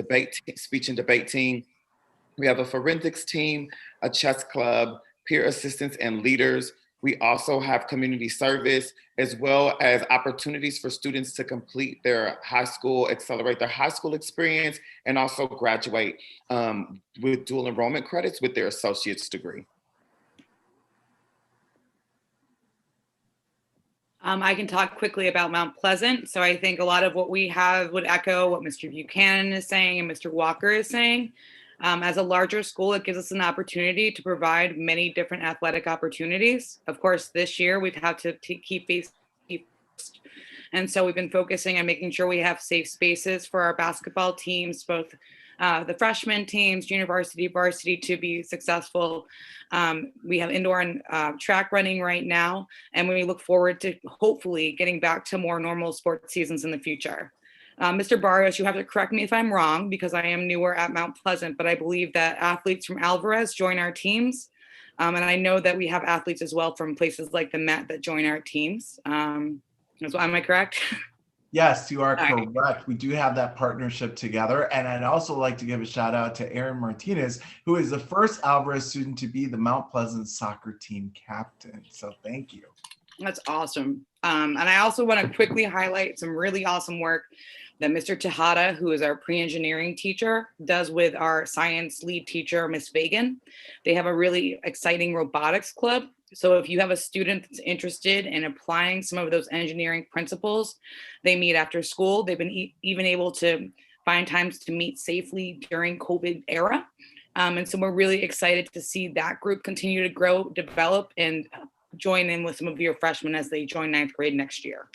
speech and debate team. We have a forensics team, a chess club, peer assistants and leaders. We also have community service, as well as opportunities for students to complete their high school, accelerate their high school experience, and also graduate with dual enrollment credits with their associate's degree. I can talk quickly about Mount Pleasant. So I think a lot of what we have would echo what Mr. Buchanan is saying and Mr. Walker is saying. As a larger school, it gives us an opportunity to provide many different athletic opportunities. Of course, this year we've had to keep face first. And so we've been focusing on making sure we have safe spaces for our basketball teams, both the freshman teams, junior varsity, varsity, to be successful. We have indoor and track running right now, and we look forward to hopefully getting back to more normal sports seasons in the future. Mr. Barrios, you have to correct me if I'm wrong, because I am newer at Mount Pleasant, but I believe that athletes from Alvarez join our teams. And I know that we have athletes as well from places like the Met that join our teams. Am I correct? Yes, you are correct. We do have that partnership together. And I'd also like to give a shout out to Aaron Martinez, who is the first Alvarez student to be the Mount Pleasant soccer team captain. So thank you. That's awesome. And I also want to quickly highlight some really awesome work that Mr. Tejada, who is our pre-engineering teacher, does with our science lead teacher, Miss Fagan. They have a really exciting robotics club. So if you have a student that's interested in applying some of those engineering principles, they meet after school. They've been even able to find times to meet safely during COVID era. And so we're really excited to see that group continue to grow, develop, and join in with some of your freshmen as they join 9th grade next year.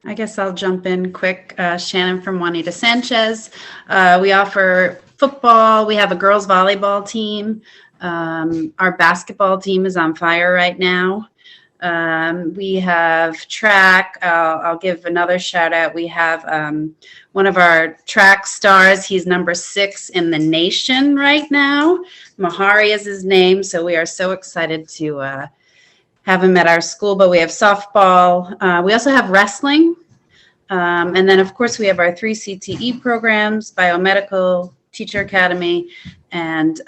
I guess I'll jump in quick. Shannon from Juanita Sanchez. We offer football. We have a girls volleyball team. Our basketball team is on fire right now. We have track. I'll give another shout out. We have one of our track stars. He's number 6 in the nation right now. Mahari is his name. So we are so excited to have him at our school, but we have softball. We also have wrestling. And then, of course, we have our 3 CTE programs, biomedical, teacher academy, and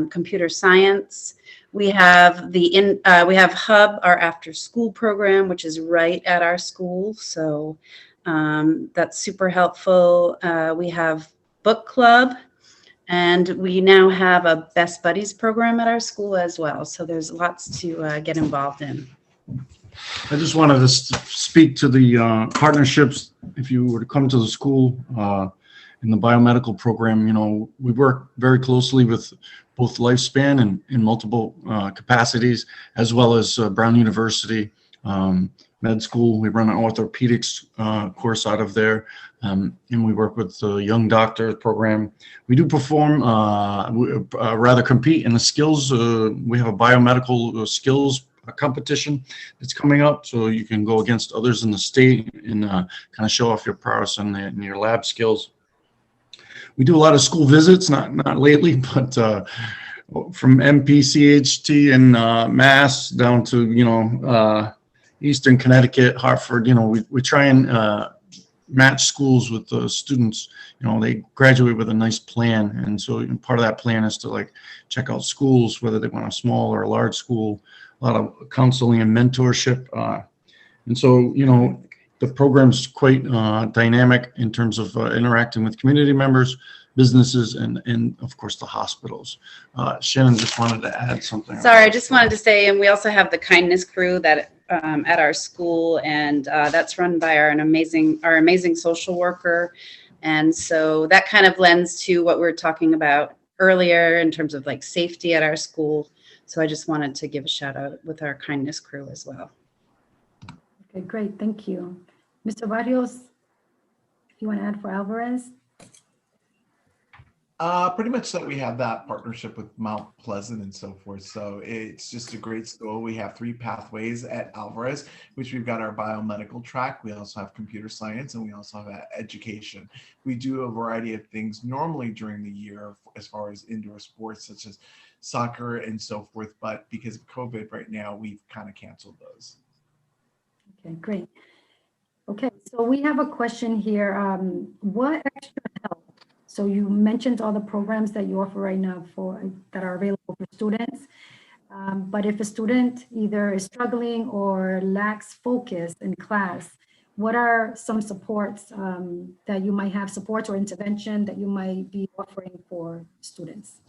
computer science. We have we have Hub, our after school program, which is right at our school. So that's super helpful. We have book club. And we now have a Best Buddies program at our school as well. So there's lots to get involved in. I just wanted to speak to the partnerships. If you were to come to the school in the biomedical program, you know, we work very closely with both Lifespan and in multiple capacities, as well as Brown University Med School. We run an orthopedics course out of there. And we work with the Young Doctor program. We do perform, rather compete in the skills. We have a biomedical skills competition that's coming up, so you can go against others in the state and kind of show off your prowess and your lab skills. We do a lot of school visits, not lately, but from MPCHT and Mass down to, you know, Eastern Connecticut, Hartford. You know, we try and match schools with the students. You know, they graduate with a nice plan, and so part of that plan is to like check out schools, whether they want a small or a large school. A lot of counseling and mentorship, and so, you know, the program's quite dynamic in terms of interacting with community members, businesses, and of course the hospitals. Shannon just wanted to add something. Sorry, I just wanted to say, and we also have the kindness crew that at our school, and that's run by our amazing social worker. And so that kind of lends to what we're talking about earlier in terms of like safety at our school. So I just wanted to give a shout out with our kindness crew as well. Okay, great, thank you. Mr. Barrios, if you want to add for Alvarez? Pretty much that we have that partnership with Mount Pleasant and so forth. So it's just a great school. We have 3 pathways at Alvarez, which we've got our biomedical track. We also have computer science, and we also have education. We do a variety of things normally during the year as far as indoor sports, such as soccer and so forth. But because of COVID right now, we've kind of canceled those. Okay, great. Okay, so we have a question here. What extra help? So you mentioned all the programs that you offer right now that are available for students. But if a student either is struggling or lacks focus in class, what are some supports that you might have, supports or intervention that you might be offering for students?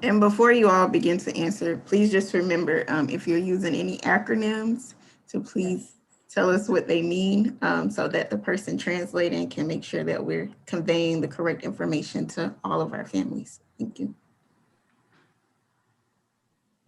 And before you all begin to answer, please just remember, if you're using any acronyms, to please tell us what they mean, so that the person translating can make sure that we're conveying the correct information to all of our families. Thank you.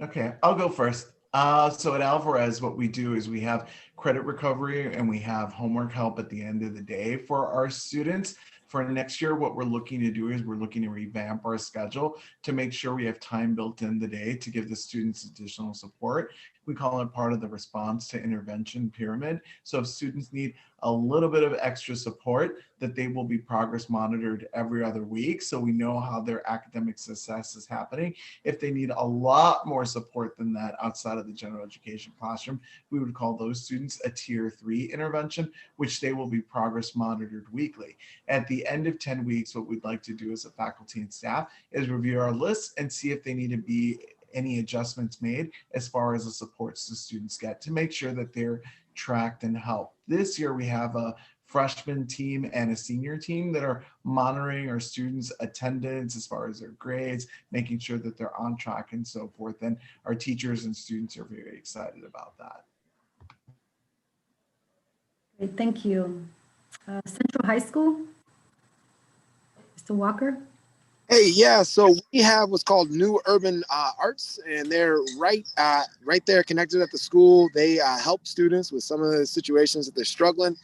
Okay, I'll go first. So at Alvarez, what we do is we have credit recovery and we have homework help at the end of the day for our students. For next year, what we're looking to do is we're looking to revamp our schedule to make sure we have time built in the day to give the students additional support. We call it part of the response to intervention pyramid. So if students need a little bit of extra support, that they will be progress monitored every other week, so we know how their academic success is happening. If they need a lot more support than that outside of the general education classroom, we would call those students a tier 3 intervention, which they will be progress monitored weekly. At the end of 10 weeks, what we'd like to do as a faculty and staff is review our lists and see if they need to be any adjustments made as far as the supports the students get to make sure that they're tracked and helped. This year we have a freshman team and a senior team that are monitoring our students' attendance as far as their grades, making sure that they're on track and so forth. And our teachers and students are very excited about that. Great, thank you. Central High School, Mr. Walker? Hey, yeah, so we have what's called New Urban Arts, and they're right there connected at the school. They help students with some of the situations that they're struggling.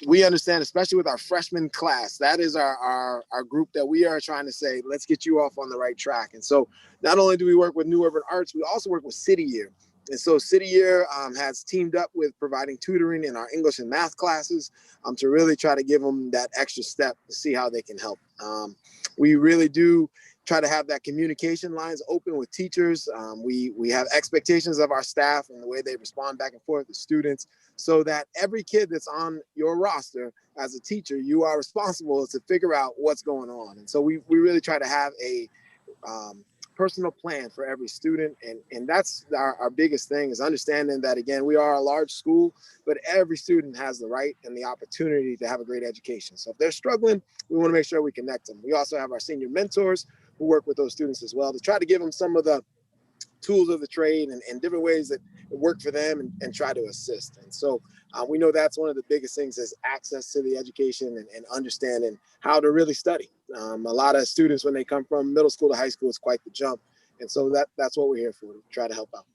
We understand, especially with our freshman class, that is our group that we are trying to say, let's get you off on the right track. And so not only do we work with New Urban Arts, we also work with City Year. And so City Year has teamed up with providing tutoring in our English and math classes to really try to give them that extra step to see how they can help. We really do try to have that communication lines open with teachers. We have expectations of our staff and the way they respond back and forth with students, so that every kid that's on your roster as a teacher, you are responsible to figure out what's going on. And so we really try to have a personal plan for every student. And that's our biggest thing, is understanding that, again, we are a large school, but every student has the right and the opportunity to have a great education. So if they're struggling, we want to make sure we connect them. We also have our senior mentors who work with those students as well to try to give them some of the tools of the trade and different ways that work for them and try to assist. And so we know that's one of the biggest things, is access to the education and understanding how to really study. A lot of students, when they come from middle school to high school, it's quite the jump. And so that's what we're here for, to try to help out.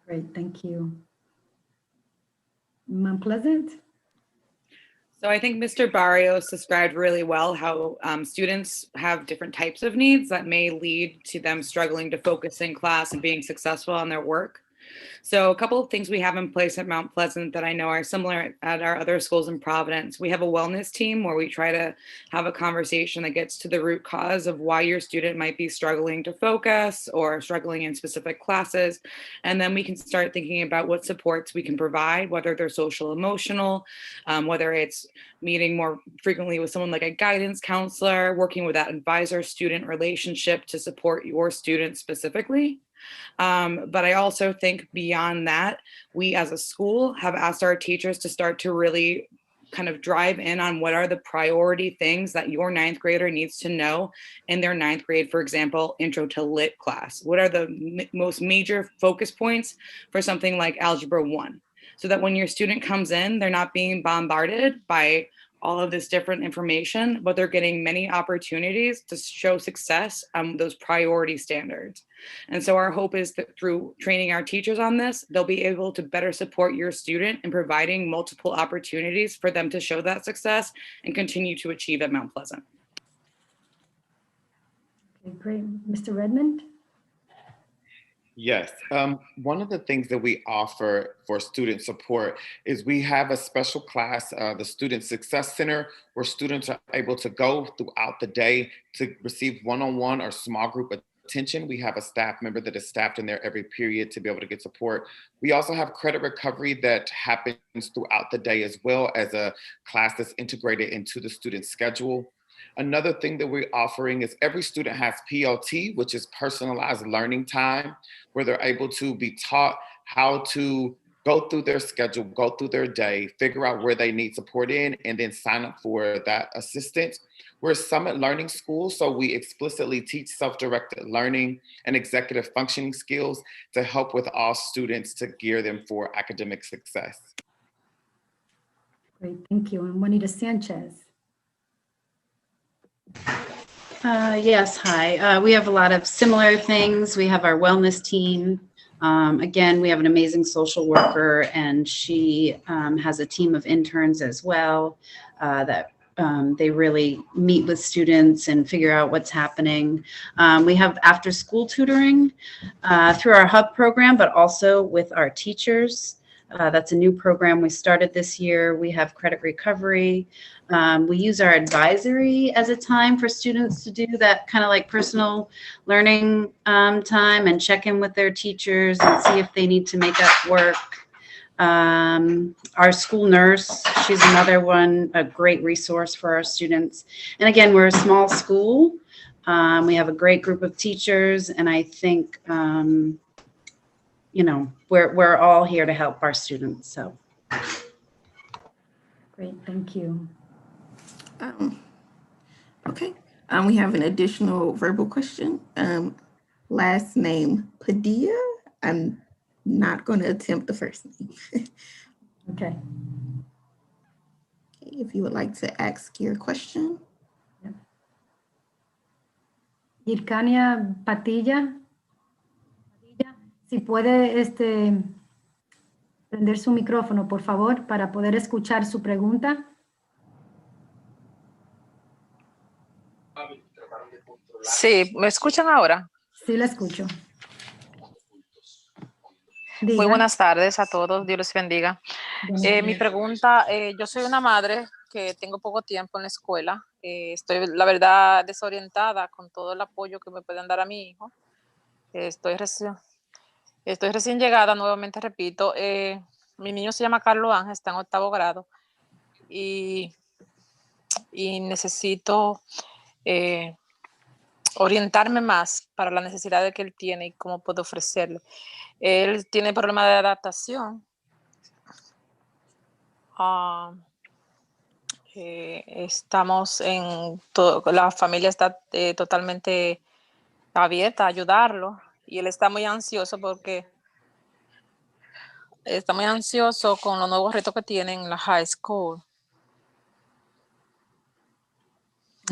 Great, thank you. Mount Pleasant? So I think Mr. Barrios described really well how students have different types of needs that may lead to them struggling to focus in class and being successful on their work. So a couple of things we have in place at Mount Pleasant that I know are similar at our other schools in Providence. We have a wellness team where we try to have a conversation that gets to the root cause of why your student might be struggling to focus or struggling in specific classes. And then we can start thinking about what supports we can provide, whether they're social, emotional, whether it's meeting more frequently with someone like a guidance counselor, working with that advisor-student relationship to support your student specifically. But I also think beyond that, we as a school have asked our teachers to start to really kind of drive in on what are the priority things that your ninth grader needs to know in their ninth grade, for example, intro to lit class. What are the most major focus points for something like Algebra 1? So that when your student comes in, they're not being bombarded by all of this different information, but they're getting many opportunities to show success on those priority standards. And so our hope is that through training our teachers on this, they'll be able to better support your student in providing multiple opportunities for them to show that success and continue to achieve at Mount Pleasant. Okay, great. Mr. Redmond? Yes. One of the things that we offer for student support is we have a special class, the Student Success Center, where students are able to go throughout the day to receive one-on-one or small group attention. We have a staff member that is staffed in there every period to be able to get support. We also have credit recovery that happens throughout the day as well as a class that's integrated into the student schedule. Another thing that we're offering is every student has PLT, which is personalized learning time, where they're able to be taught how to go through their schedule, go through their day, figure out where they need support in, and then sign up for that assistance. We're a Summit Learning School, so we explicitly teach self-directed learning and executive functioning skills to help with all students to gear them for academic success. Great, thank you. And Juanita Sanchez. Yes, hi. We have a lot of similar things. We have our wellness team. Again, we have an amazing social worker, and she has a team of interns as well that they really meet with students and figure out what's happening. We have after-school tutoring through our hub program, but also with our teachers. That's a new program we started this year. We have credit recovery. We use our advisory as a time for students to do that kind of like personal learning time and check in with their teachers and see if they need to make up work. Our school nurse, she's another one, a great resource for our students. And again, we're a small school. We have a great group of teachers, and I think you know, we're all here to help our students. So great, thank you. Okay, we have an additional verbal question. Last name Padilla. I'm not going to attempt the first name. Okay. If you would like to ask your question. Irkania Patilla. Si puede prender su micrófono, por favor, para poder escuchar su pregunta. Sí, ¿me escuchan ahora? Sí, la escucho. Diga. Muy buenas tardes a todos, Dios les bendiga. Mi pregunta, yo soy una madre que tengo poco tiempo en la escuela. Estoy, la verdad, desorientada con todo el apoyo que me pueden dar a mi hijo. Estoy recién llegada, nuevamente repito. Mi niño se llama Carlos Ángel, está en 8º grado y necesito orientarme más para las necesidades que él tiene y cómo puedo ofrecerle. Él tiene problemas de adaptación. Estamos la familia está totalmente abierta a ayudarlo y él está muy ansioso porque está muy ansioso con los nuevos retos que tiene en la high school.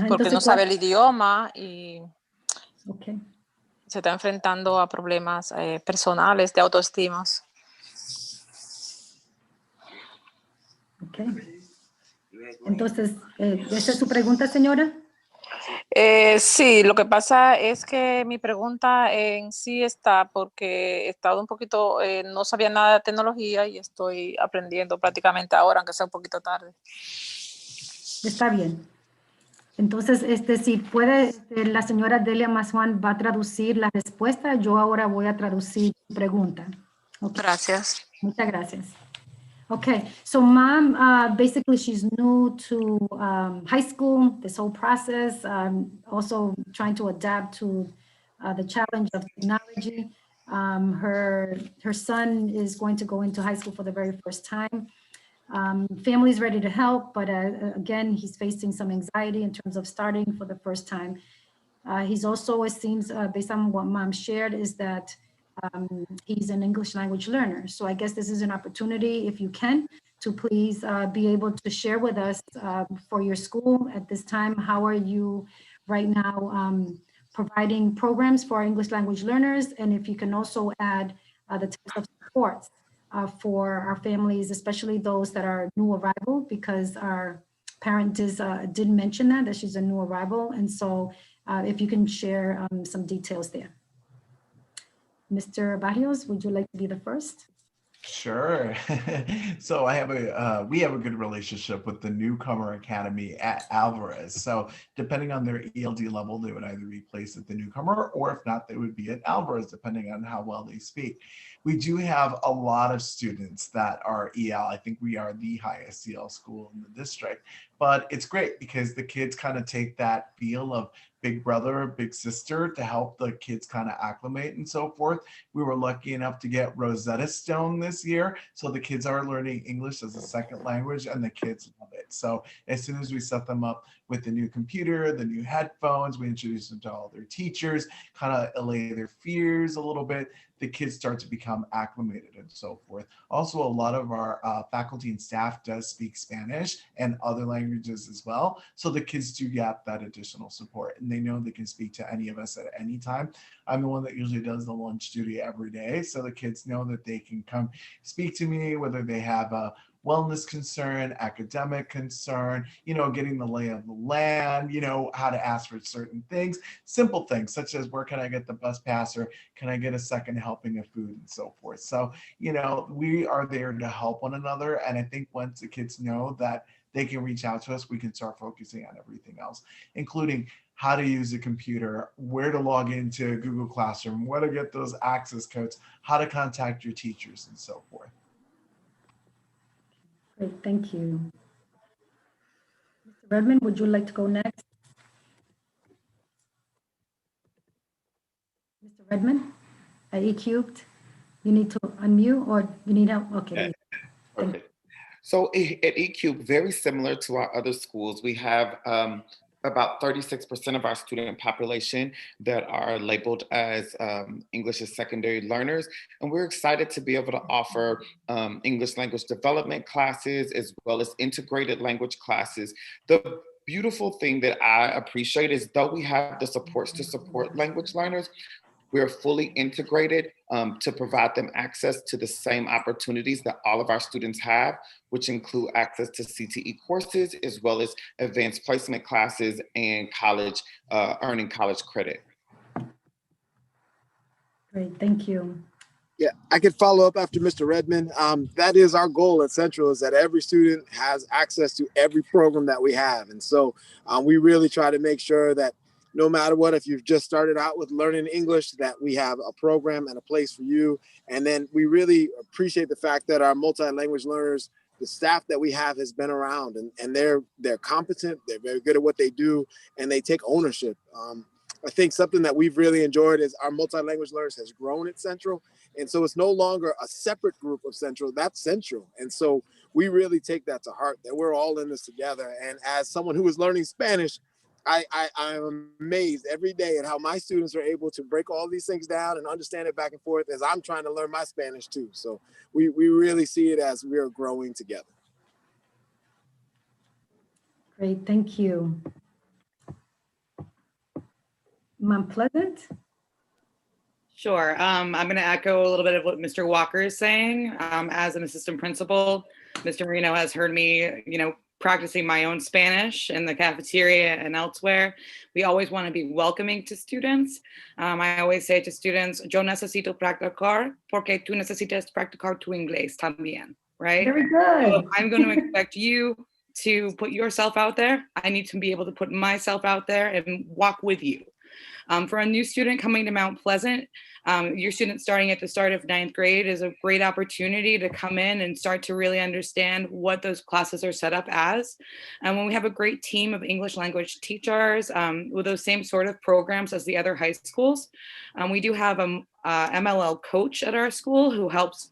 Porque no sabe el idioma y se está enfrentando a problemas personales de autoestima. Ok. Entonces, ¿esa es su pregunta, señora? Sí, lo que pasa es que mi pregunta en sí está porque he estado un poquito, no sabía nada de tecnología y estoy aprendiendo prácticamente ahora, aunque sea un poquito tarde. Está bien. Entonces, si puede, la señora Delia Mazjuán va a traducir la respuesta. Yo ahora voy a traducir su pregunta. Okay. Gracias. Muchas gracias. Okay, so mom, basically she's new to high school, this whole process, also trying to adapt to the challenge of technology. Her son is going to go into high school for the very first time. Family's ready to help, but again, he's facing some anxiety in terms of starting for the first time. He's also, it seems, based on what mom shared, is that he's an English language learner. So I guess this is an opportunity, if you can, to please be able to share with us for your school at this time. How are you right now providing programs for our English language learners? And if you can also add the types of supports for our families, especially those that are new arrival, because our parent did mention that she's a new arrival. And so if you can share some details there. Mr. Barrios, would you like to be the first? Sure. So we have a good relationship with the Newcomer Academy at Alvarez. So depending on their ELD level, they would either be placed at the Newcomer, or if not, they would be at Alvarez, depending on how well they speak. We do have a lot of students that are EL. I think we are the highest EL school in the district, but it's great because the kids kind of take that feel of big brother, big sister to help the kids kind of acclimate and so forth. We were lucky enough to get Rosetta Stone this year. So the kids are learning English as a second language and the kids love it. So as soon as we set them up with the new computer, the new headphones, we introduce them to all their teachers, kind of allay their fears a little bit. The kids start to become acclimated and so forth. Also, a lot of our faculty and staff does speak Spanish and other languages as well. So the kids do get that additional support, and they know they can speak to any of us at any time. I'm the one that usually does the lunch duty every day. So the kids know that they can come speak to me, whether they have a wellness concern, academic concern, getting the lay of the land, how to ask for certain things, simple things such as where can I get the bus pass, or can I get a second helping of food and so forth. So, we are there to help one another. And I think once the kids know that they can reach out to us, we can start focusing on everything else, including how to use a computer, where to log into Google Classroom, where to get those access codes, how to contact your teachers and so forth. Great, thank you. Mr. Redmond, would you like to go next? Mr. Redmond, at E-Cubed, you need to unmute or you need help? Okay. Okay. So at EQ, very similar to our other schools, we have about 36% of our student population that are labeled as English as secondary learners. And we're excited to be able to offer English language development classes as well as integrated language classes. The beautiful thing that I appreciate is though we have the supports to support language learners, we are fully integrated to provide them access to the same opportunities that all of our students have, which include access to CTE courses, as well as advanced placement classes and college, earning college credit. Great, thank you. Yeah, I could follow up after Mr. Redmond. That is our goal at Central, is that every student has access to every program that we have. And so we really try to make sure that no matter what, if you've just started out with learning English, that we have a program and a place for you. And then we really appreciate the fact that our multi-language learners, the staff that we have has been around, and they're competent, they're very good at what they do, and they take ownership. I think something that we've really enjoyed is our multi-language learners has grown at Central. And so it's no longer a separate group of Central, that's Central. And so we really take that to heart, that we're all in this together. And as someone who is learning Spanish, I'm amazed every day at how my students are able to break all these things down and understand it back and forth as I'm trying to learn my Spanish too. So we really see it as we are growing together. Great, thank you. Mount Pleasant? Sure. I'm going to echo a little bit of what Mr. Walker is saying. As an assistant principal, Mr. Moreno has heard me, practicing my own Spanish in the cafeteria and elsewhere. We always want to be welcoming to students. I always say to students, yo necesito practicar porque tú necesitas practicar tu inglés también, right? Very good. So I'm going to expect you to put yourself out there. I need to be able to put myself out there and walk with you. For a new student coming to Mount Pleasant, your student starting at the start of 9th grade is a great opportunity to come in and start to really understand what those classes are set up as. And when we have a great team of English language teachers with those same sort of programs as the other high schools, we do have a MLL coach at our school who helps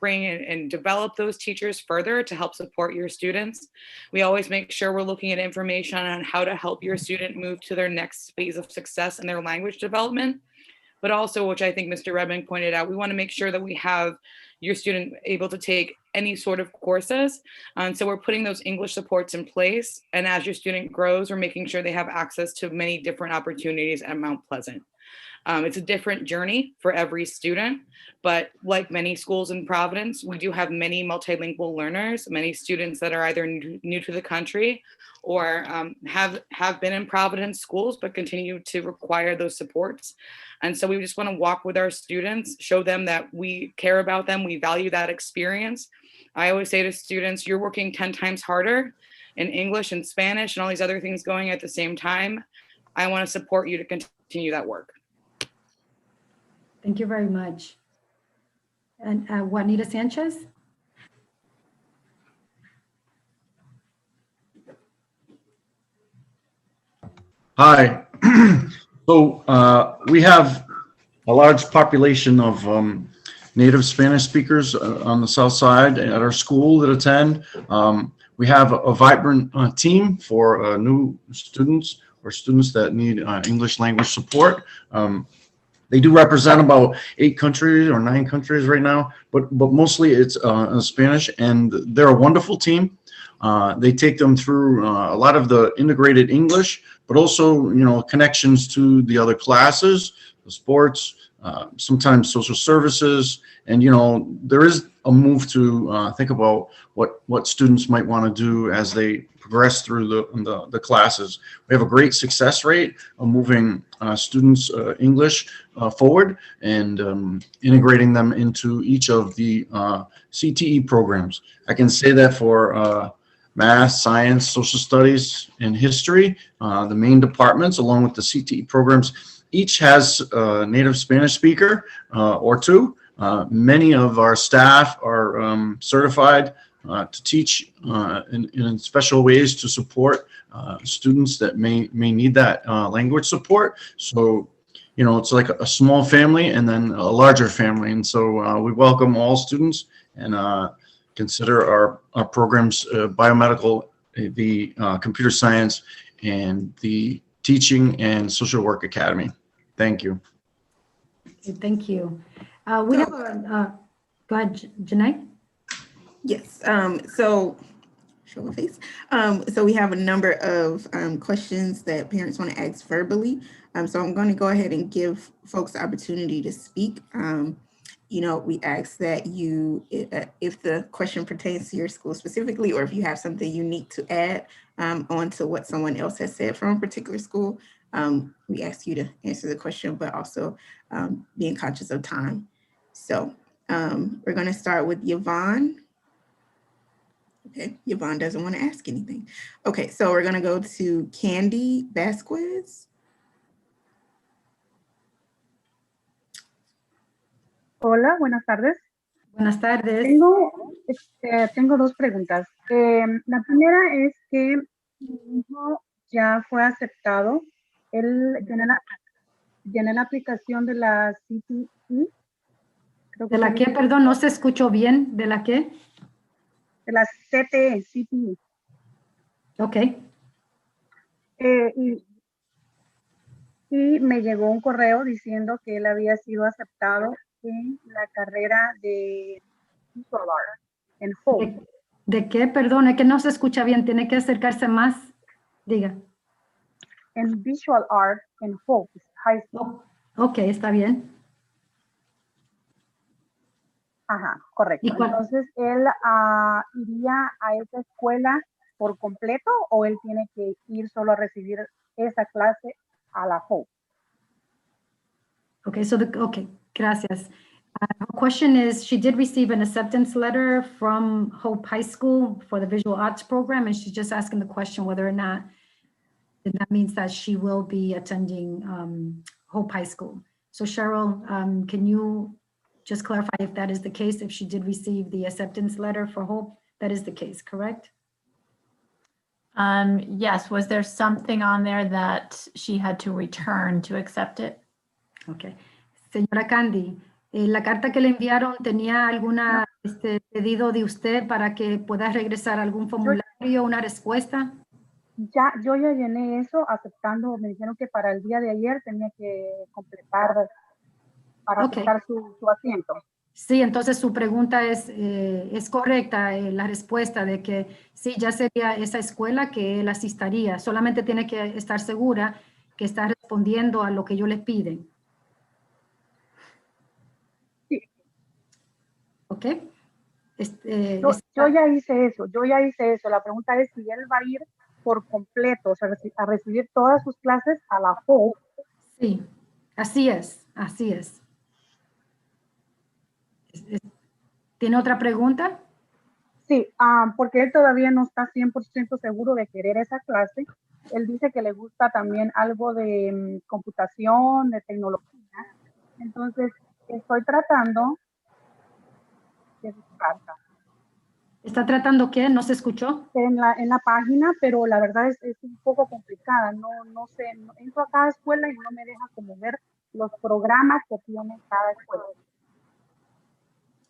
bring in and develop those teachers further to help support your students. We always make sure we're looking at information on how to help your student move to their next phase of success in their language development. But also, which I think Mr. Redmond pointed out, we want to make sure that we have your student able to take any sort of courses. And so we're putting those English supports in place. And as your student grows, we're making sure they have access to many different opportunities at Mount Pleasant. It's a different journey for every student, but like many schools in Providence, we do have many multilingual learners, many students that are either new to the country or have been in Providence schools, but continue to require those supports. And so we just want to walk with our students, show them that we care about them, we value that experience. I always say to students, you're working 10 times harder in English and Spanish and all these other things going at the same time. I want to support you to continue that work. Thank you very much. And Juanita Sanchez? Hi. So we have a large population of native Spanish speakers on the south side at our school that attend. We have a vibrant team for new students or students that need English language support. They do represent about 8 countries or 9 countries right now, but mostly it's Spanish, and they're a wonderful team. They take them through a lot of the integrated English, but also, connections to the other classes, the sports, sometimes social services, and there is a move to think about what students might want to do as they progress through the classes. We have a great success rate of moving students' English forward and integrating them into each of the CTE programs. I can say that for math, science, social studies, and history, the main departments, along with the CTE programs, each has a native Spanish speaker or 2. Many of our staff are certified to teach in special ways to support students that may need that language support. So, it's like a small family and then a larger family. And so we welcome all students and consider our programs biomedical, the computer science, and the teaching and social work academy. Thank you. Okay, thank you. We have a, go ahead, Janae. Yes, so show my face. So we have a number of questions that parents want to ask verbally. So I'm going to go ahead and give folks the opportunity to speak. We ask that you, if the question pertains to your school specifically, or if you have something unique to add on to what someone else has said from a particular school, we ask you to answer the question, but also being conscious of time. So we're going to start with Yvonne. Okay, Yvonne doesn't want to ask anything. Okay, so we're going to go to Candy Vasquez. Hola, buenas tardes. Buenas tardes. Tengo 2 preguntas. La primera es que mi hijo ya fue aceptado. Él llené la aplicación de la CTE. ¿De la qué? Perdón, no se escuchó bien. ¿De la qué? De la CTE, CTE. Ok. Y me llegó un correo diciendo que él había sido aceptado en la carrera de Visual Art en Hope. ¿De qué? Perdón, es que no se escucha bien. Tiene que acercarse más. Diga. En Visual Art en Hope High School. Ok, está bien. Ajá, correcto. Entonces, ¿él iría a esa escuela por completo o él tiene que ir solo a recibir esa clase a la Hope? Okay, okay, gracias. Her question is, she did receive an acceptance letter from Hope High School for the visual arts program, and she's just asking the question whether or not that means that she will be attending Hope High School. So Cheryl, can you just clarify if that is the case, if she did receive the acceptance letter for Hope? That is the case, correct? Yes, was there something on there that she had to return to accept it? Okay. Señora Candy, la carta que le enviaron tenía alguna pedido de usted para que pueda regresar algún formulario, una respuesta. Yo ya llené eso aceptando, me dijeron que para el día de ayer tenía que completar para aceptar su asiento. Sí, entonces su pregunta es correcta, la respuesta de que sí, ya sería esa escuela que él asistiría. Solamente tiene que estar segura que está respondiendo a lo que yo le piden. Sí. ¿Ok? Yo ya hice eso. La pregunta es si él va a ir por completo, o sea, a recibir todas sus clases a la Hope. Sí, así es. ¿Tiene otra pregunta? Sí, porque él todavía no está 100% seguro de querer esa clase. Él dice que le gusta también algo de computación, de tecnología. Entonces, estoy tratando de buscarla. ¿Está tratando qué? ¿No se escuchó? En la página, pero la verdad es un poco complicada. No sé, entro a cada escuela y no me deja como ver los programas que tiene cada escuela.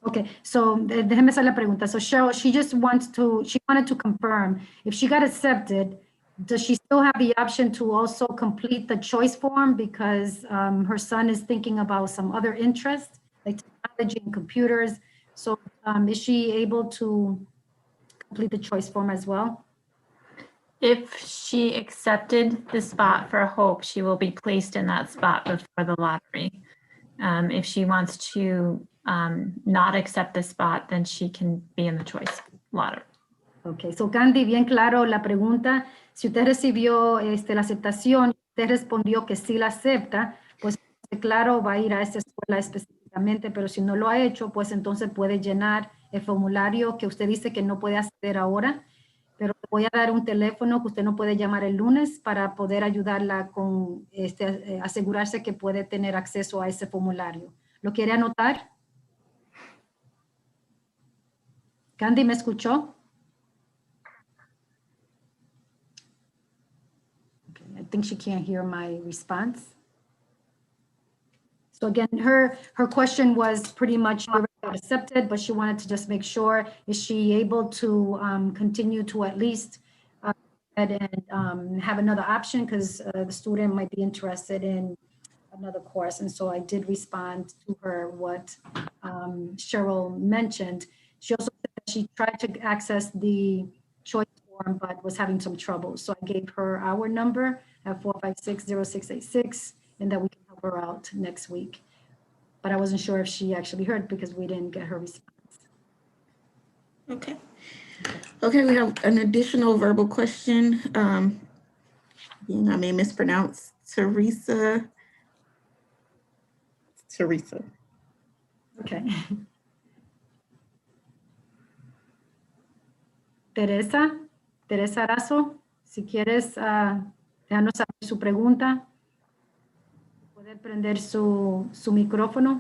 Okay, so déjeme hacer la pregunta. So Cheryl, she wanted to confirm if she got accepted, does she still have the option to also complete the choice form because her son is thinking about some other interest, like technology and computers. So is she able to complete the choice form as well? If she accepted the spot for Hope, she will be placed in that spot before the lottery. If she wants to not accept the spot, then she can be in the choice lottery. Okay, so Candy, bien claro la pregunta. Si usted recibió la aceptación, usted respondió que sí la acepta, pues claro, va a ir a esa escuela específicamente, pero si no lo ha hecho, pues entonces puede llenar el formulario que usted dice que no puede hacer ahora, pero le voy a dar un teléfono que usted no puede llamar el lunes para poder ayudarla con asegurarse que puede tener acceso a ese formulario. ¿Lo quiere anotar? Candy, ¿me escuchó? I think she can't hear my response. So again, her question was pretty much accepted, but she wanted to just make sure, is she able to continue to at least and have another option because the student might be interested in another course. And so I did respond to her what Cheryl mentioned. She also said that she tried to access the choice form, but was having some trouble. So I gave her our number at 456-0686, and that we can help her out next week. But I wasn't sure if she actually heard because we didn't get her response. Okay. Okay, we have an additional verbal question. I may mispronounce Teresa. Okay. Teresa Arazo, si quieres déjanos saber su pregunta. Puede prender su micrófono.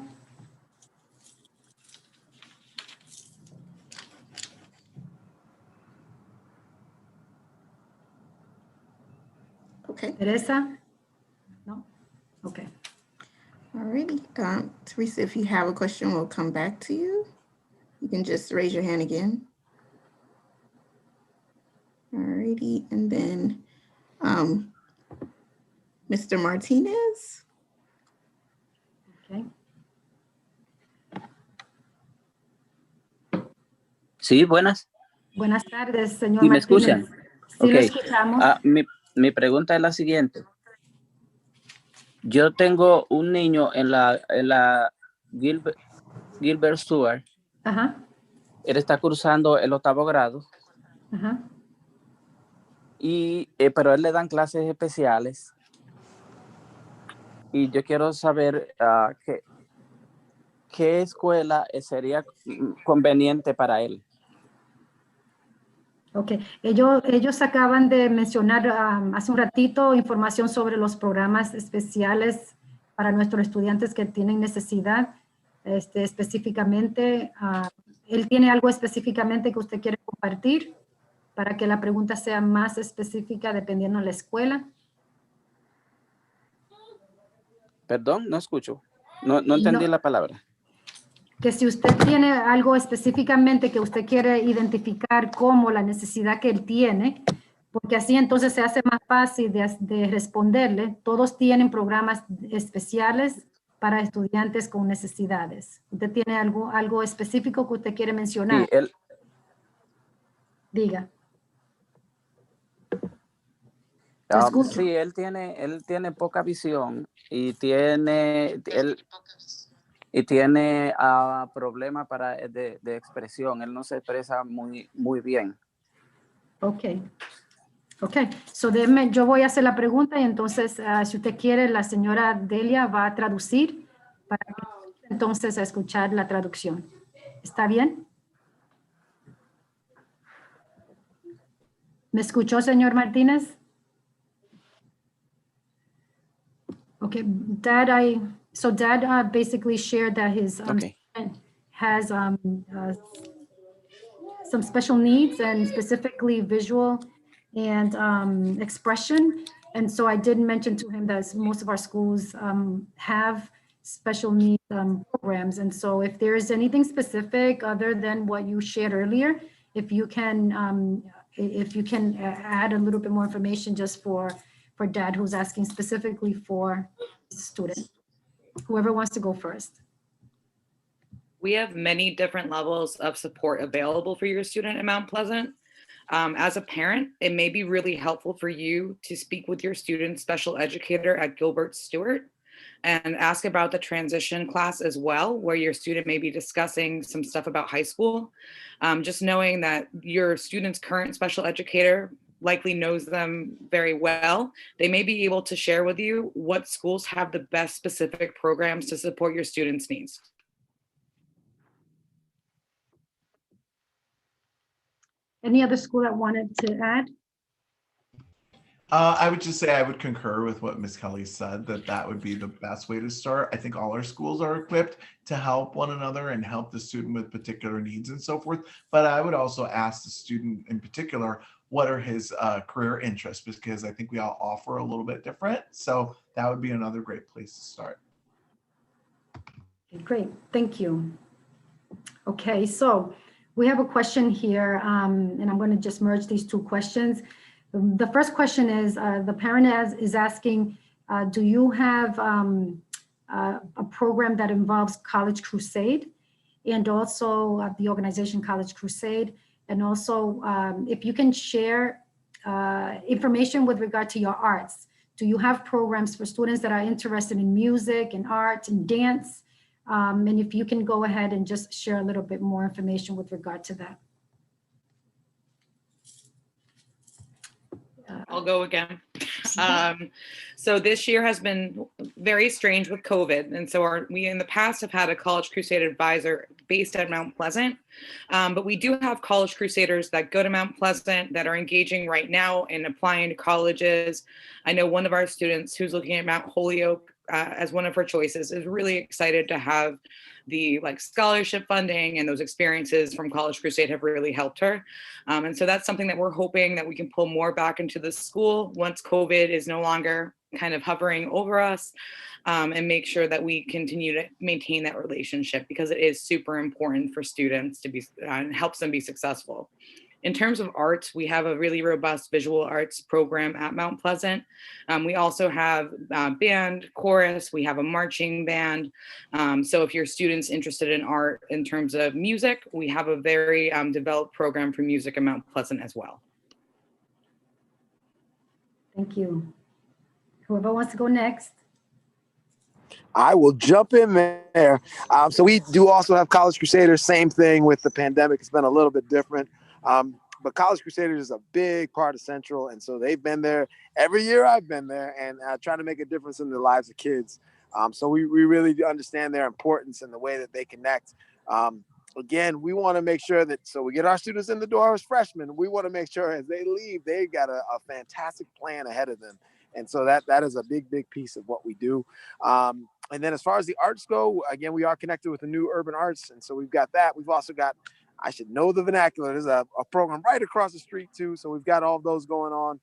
Okay. Teresa? No? Okay. Alrighty. Teresa, if you have a question, we'll come back to you. You can just raise your hand again. Alrighty, and then Mr. Martinez. Okay. Sí, buenas. Buenas tardes, señor ¿Sí me Martínez. escuchan? Sí, lo Ok. escuchamos. Mi pregunta es la siguiente. Yo tengo un niño en la Gilbert Stewart. Ajá. Él está cursando el 8º grado. Ajá. Pero a él le dan clases especiales. Y yo quiero saber qué escuela sería conveniente para él. Ok, ellos acaban de mencionar hace un ratito información sobre los programas especiales para nuestros estudiantes que tienen necesidad específicamente. ¿Él tiene algo específicamente que usted quiere compartir para que la pregunta sea más específica dependiendo de la escuela? Perdón, no escucho. No entendí la palabra. Que si usted tiene algo específicamente que usted quiere identificar como la necesidad que él tiene, porque así entonces se hace más fácil de responderle. Todos tienen programas especiales para estudiantes con necesidades. ¿Usted tiene algo específico que usted quiere mencionar? Sí, Diga. Lo escucho. sí, él tiene poca visión y tiene problemas de expresión. Él no se expresa muy bien. Ok. So yo voy a hacer la pregunta y entonces, si usted quiere, la señora Delia va a traducir para que entonces a escuchar la traducción. ¿Está bien? ¿Me escuchó, señor Martínez? Okay, Dad, Dad basically shared that his Okay. student has some special needs and specifically visual and expression. And so I did mention to him that most of our schools have special needs programs. And so if there's anything specific other than what you shared earlier, if you can add a little bit more information just for Dad, who's asking specifically for student. Whoever wants to go first. We have many different levels of support available for your student at Mount Pleasant. As a parent, it may be really helpful for you to speak with your student's special educator at Gilbert Stewart and ask about the transition class as well, where your student may be discussing some stuff about high school. Just knowing that your student's current special educator likely knows them very well, they may be able to share with you what schools have the best specific programs to support your students' needs. Any other school that wanted to add? I would just say I would concur with what Ms. Kelly said, that would be the best way to start. I think all our schools are equipped to help one another and help the student with particular needs and so forth. But I would also ask the student in particular, what are his career interests? Because I think we all offer a little bit different. So that would be another great place to start. Great, thank you. Okay, so we have a question here, and I'm going to just merge these two questions. The first question is, the parent is asking, do you have a program that involves College Crusade and also the organization College Crusade? And also, if you can share information with regard to your arts. Do you have programs for students that are interested in music and art and dance? And if you can go ahead and just share a little bit more information with regard to that. I'll go again. So this year has been very strange with COVID. And so we in the past have had a College Crusade advisor based at Mount Pleasant. But we do have College Crusaders that go to Mount Pleasant that are engaging right now in applying to colleges. I know one of our students who's looking at Mount Holyoke as one of her choices is really excited to have the scholarship funding and those experiences from College Crusade have really helped her. And so that's something that we're hoping that we can pull more back into the school once COVID is no longer kind of hovering over us, and make sure that we continue to maintain that relationship because it is super important for students to be and helps them be successful. In terms of arts, we have a really robust visual arts program at Mount Pleasant. We also have band, chorus, we have a marching band. So if your student's interested in art in terms of music, we have a very developed program for music at Mount Pleasant as well. Thank you. Whoever wants to go next. I will jump in there. So we do also have College Crusaders, same thing with the pandemic. It's been a little bit different. But College Crusaders is a big part of Central. And so they've been there every year I've been there and trying to make a difference in the lives of kids. So we really understand their importance and the way that they connect. Again, we want to make sure that, so we get our students in the door as freshmen, we want to make sure as they leave, they got a fantastic plan ahead of them. And so that is a big piece of what we do. And then as far as the arts go, again, we are connected with the new urban arts. And so we've got that. We've also got, I should know the vernacular. There's a program right across the street too. So we've got all of those going on.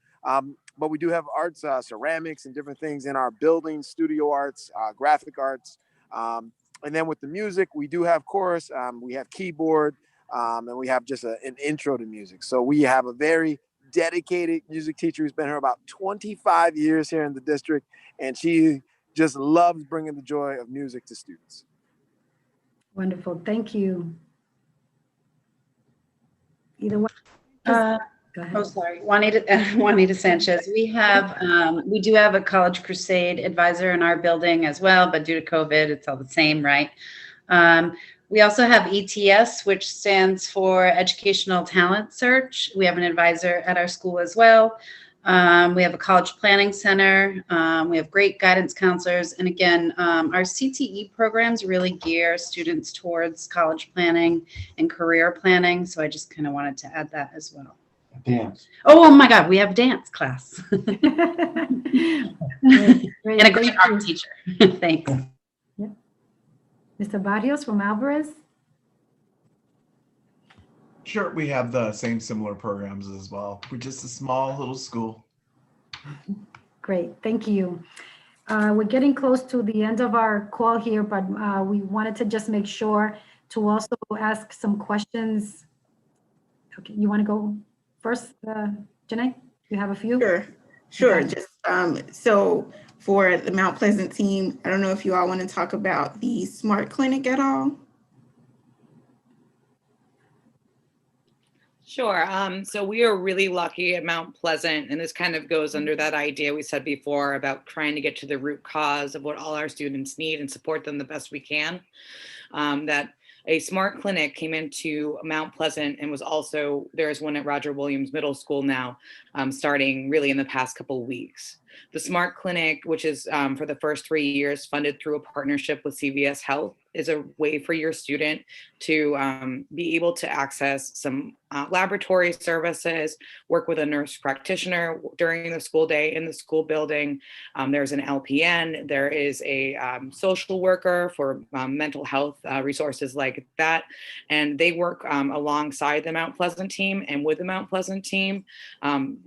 But we do have arts, ceramics and different things in our buildings, studio arts, graphic arts. And then with the music, we do have chorus, we have keyboard, and we have just an intro to music. So we have a very dedicated music teacher who's been here about 25 years here in the district. And she just loves bringing the joy of music to students. Wonderful. Thank you. Either one. Go ahead. Oh, sorry, Juanita Sanchez. We do have a College Crusade advisor in our building as well, but due to COVID, it's all the same, right? We also have ETS, which stands for Educational Talent Search. We have an advisor at our school as well. We have a college planning center. We have great guidance counselors. And again, our CTE programs really gear students towards college planning and career planning. So I just kind of wanted to add that as well. Dance. Oh my God, we have dance class. And a great art teacher. Thanks. Yeah. Mr. Barrios from Alvarez. Sure, we have the same similar programs as well. We're just a small little school. Great, thank you. We're getting close to the end of our call here, but we wanted to just make sure to also ask some questions. Okay, you want to go first, Janae? You have a few? Sure. Okay. Just so for the Mount Pleasant team, I don't know if you all want to talk about the Smart Clinic at all. Sure. So we are really lucky at Mount Pleasant, and this kind of goes under that idea we said before about trying to get to the root cause of what all our students need and support them the best we can. That a smart clinic came into Mount Pleasant and was also, there's one at Roger Williams Middle School now, starting really in the past couple of weeks. The smart clinic, which is for the first 3 years funded through a partnership with CVS Health, is a way for your student to be able to access some laboratory services, work with a nurse practitioner during the school day in the school building. There's an LPN, there is a social worker for mental health resources like that. And they work alongside the Mount Pleasant team and with the Mount Pleasant team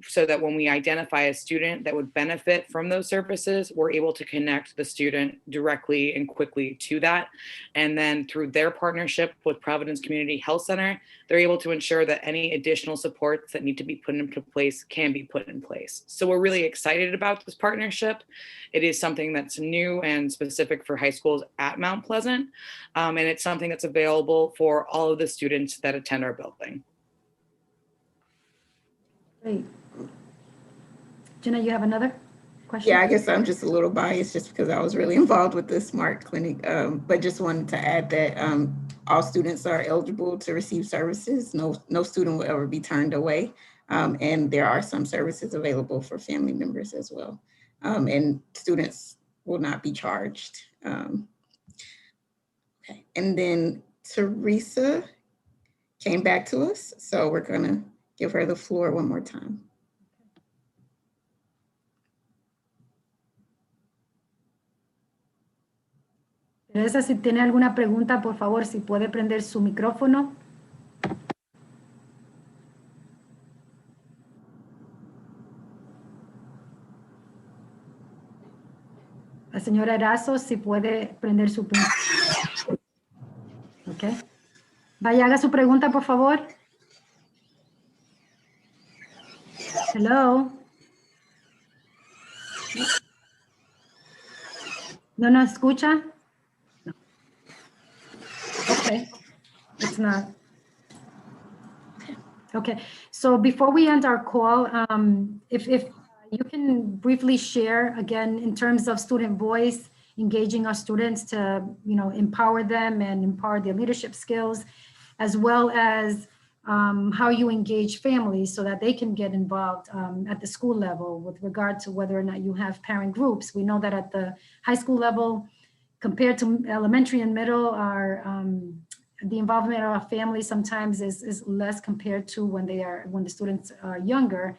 so that when we identify a student that would benefit from those services, we're able to connect the student directly and quickly to that. And then through their partnership with Providence Community Health Center, they're able to ensure that any additional supports that need to be put into place can be put in place. So we're really excited about this partnership. It is something that's new and specific for high schools at Mount Pleasant. And it's something that's available for all of the students that attend our building. Great. Jenna, you have another question? Yeah, I guess I'm just a little biased just because I was really involved with the Smart Clinic, but just wanted to add that all students are eligible to receive services. No student will ever be turned away. And there are some services available for family members as well. And students will not be charged. Okay, and then Teresa came back to us. So we're gonna give her the floor one more time. Teresa, si tiene alguna pregunta, por favor, si puede prender su micrófono. La señora Erazo, si puede prender su micrófono. Ok. Vaya, haga su pregunta, por favor. Hello. ¿No nos escucha? No. Okay. It's not. Okay. So before we end our call, if you can briefly share again in terms of student voice, engaging our students to, empower them and empower their leadership skills, as well as how you engage families so that they can get involved at the school level with regard to whether or not you have parent groups. We know that at the high school level, compared to elementary and middle, the involvement of our family sometimes is less compared to when the students are younger,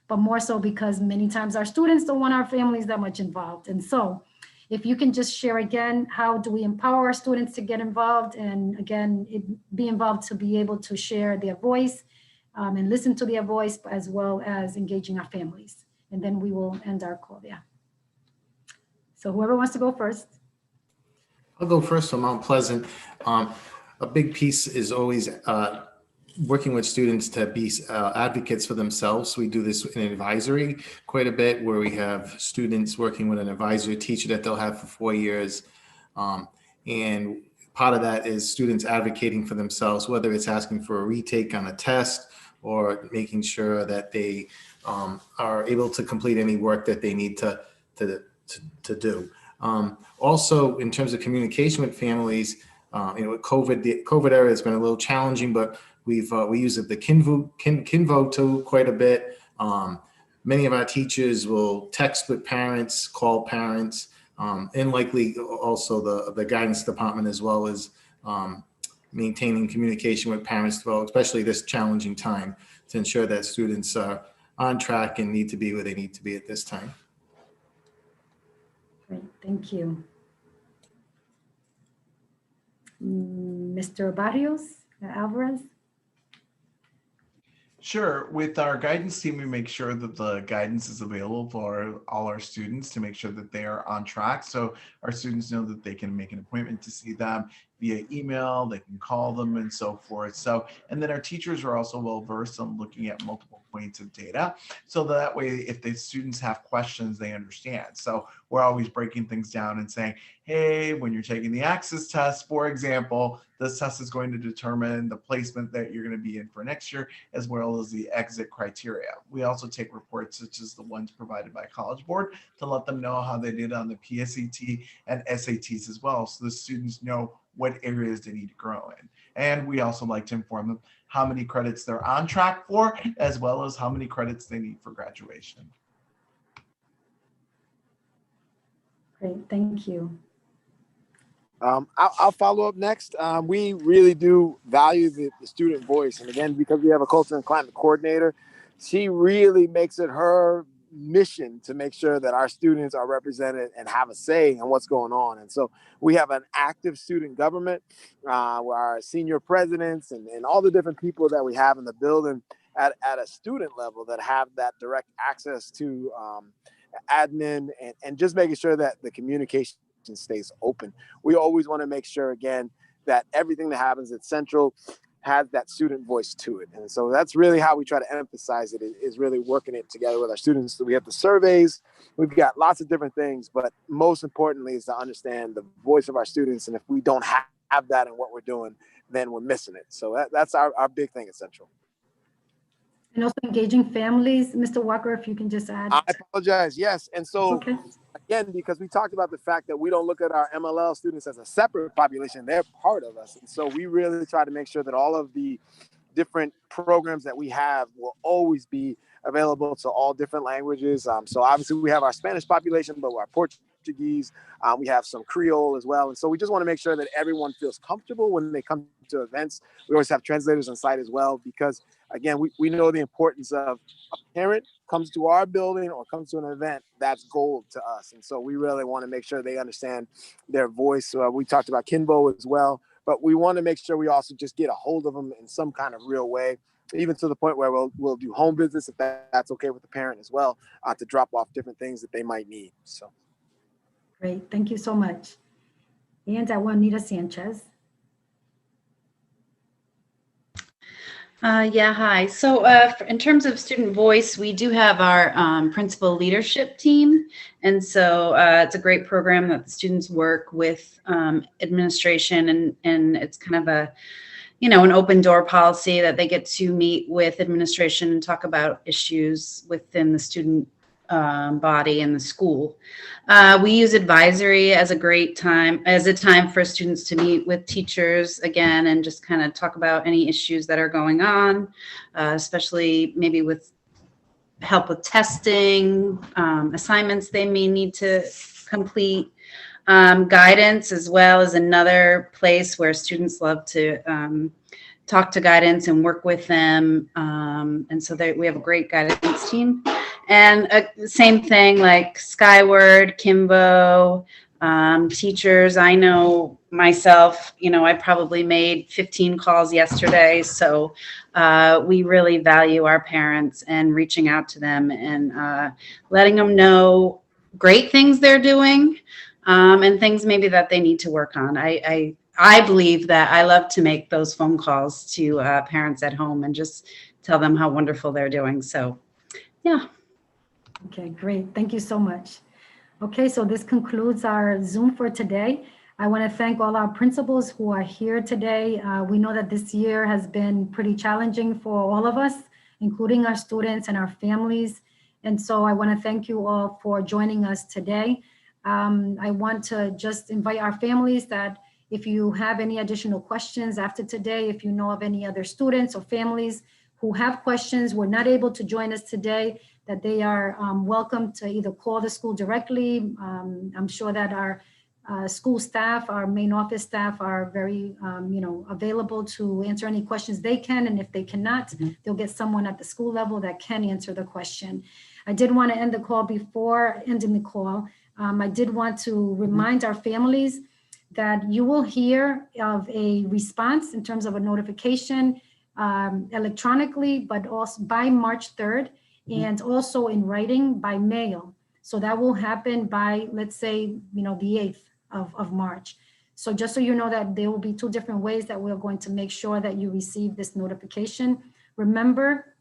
but more so because many times our students don't want our families that much involved. And so if you can just share again, how do we empower our students to get involved, and again, be involved to be able to share their voice and listen to their voice, as well as engaging our families. And then we will end our call there. So whoever wants to go first. I'll go first for Mount Pleasant. A big piece is always working with students to be advocates for themselves. We do this in advisory quite a bit, where we have students working with an advisory teacher that they'll have for 4 years. And part of that is students advocating for themselves, whether it's asking for a retake on a test or making sure that they are able to complete any work that they need to do. Also, in terms of communication with families, with COVID, the COVID era has been a little challenging, but we use the Kinvo tool quite a bit. Many of our teachers will text with parents, call parents, and likely also the guidance department, as well as maintaining communication with parents, well, especially this challenging time, to ensure that students are on track and need to be where they need to be at this time. Great, thank you. Mr. Barrios Alvarez? Sure. With our guidance team, we make sure that the guidance is available for all our students to make sure that they are on track. So our students know that they can make an appointment to see them via email, they can call them and so forth. So, and then our teachers are also well versed on looking at multiple points of data. So that way, if the students have questions, they understand. So we're always breaking things down and saying, hey, when you're taking the access test, for example, this test is going to determine the placement that you're going to be in for next year, as well as the exit criteria. We also take reports such as the ones provided by College Board to let them know how they did on the PSAT and SATs as well, so the students know what areas they need to grow in. And we also like to inform them how many credits they're on track for, as well as how many credits they need for graduation. Great, thank you. I'll follow up next. We really do value the student voice. And again, because we have a culture and climate coordinator, she really makes it her mission to make sure that our students are represented and have a say in what's going on. And so we have an active student government, where our senior presidents and all the different people that we have in the building at a student level that have that direct access to admin and just making sure that the communication stays open. We always want to make sure, again, that everything that happens at Central has that student voice to it. And so that's really how we try to emphasize it, is really working it together with our students. So we have the surveys, we've got lots of different things, but most importantly is to understand the voice of our students. And if we don't have that in what we're doing, then we're missing it. So that's our big thing at Central. And also engaging families. Mr. Walker, if you can just add. I apologize. Yes. And so okay. Again, because we talked about the fact that we don't look at our MLL students as a separate population, they're part of us. And so we really try to make sure that all of the different programs that we have will always be available to all different languages. So obviously we have our Spanish population, but our Portuguese, we have some Creole as well. And so we just want to make sure that everyone feels comfortable when they come to events. We always have translators on site as well, because again, we know the importance of a parent comes to our building or comes to an event, that's gold to us. And so we really want to make sure they understand their voice. We talked about Kinvo as well, but we want to make sure we also just get a hold of them in some kind of real way, even to the point where we'll do home visits, if that's okay with the parent as well, to drop off different things that they might need. So. Great, thank you so much. And Juanita Sanchez. Yeah, hi. So in terms of student voice, we do have our principal leadership team. And so it's a great program that the students work with administration, and it's kind of a, an open door policy that they get to meet with administration and talk about issues within the student body in the school. We use advisory as a time for students to meet with teachers again and just kind of talk about any issues that are going on, especially maybe with help with testing, assignments they may need to complete. Guidance as well is another place where students love to talk to guidance and work with them. And so we have a great guidance team. And same thing like Skyward, Kimbo, teachers. I know myself, I probably made 15 calls yesterday. So we really value our parents and reaching out to them and letting them know great things they're doing and things maybe that they need to work on. I I believe that I love to make those phone calls to parents at home and just tell them how wonderful they're doing. So, yeah. Okay, great. Thank you so much. Okay, so this concludes our Zoom for today. I want to thank all our principals who are here today. We know that this year has been pretty challenging for all of us, including our students and our families. And so I want to thank you all for joining us today. I want to just invite our families that if you have any additional questions after today, if you know of any other students or families who have questions, were not able to join us today, that they are welcome to either call the school directly. I'm sure that our school staff, our main office staff are very, available to answer any questions they can. And if they cannot, they'll get someone at the school level that can answer the question. I did want to end the call before ending the call. I did want to remind our families that you will hear of a response in terms of a notification electronically, but also by March 3rd. And also in writing by mail. So that will happen by, let's say, the 8th of March. So just so you know that there will be two different ways that we're going to make sure that you receive this notification. Remember,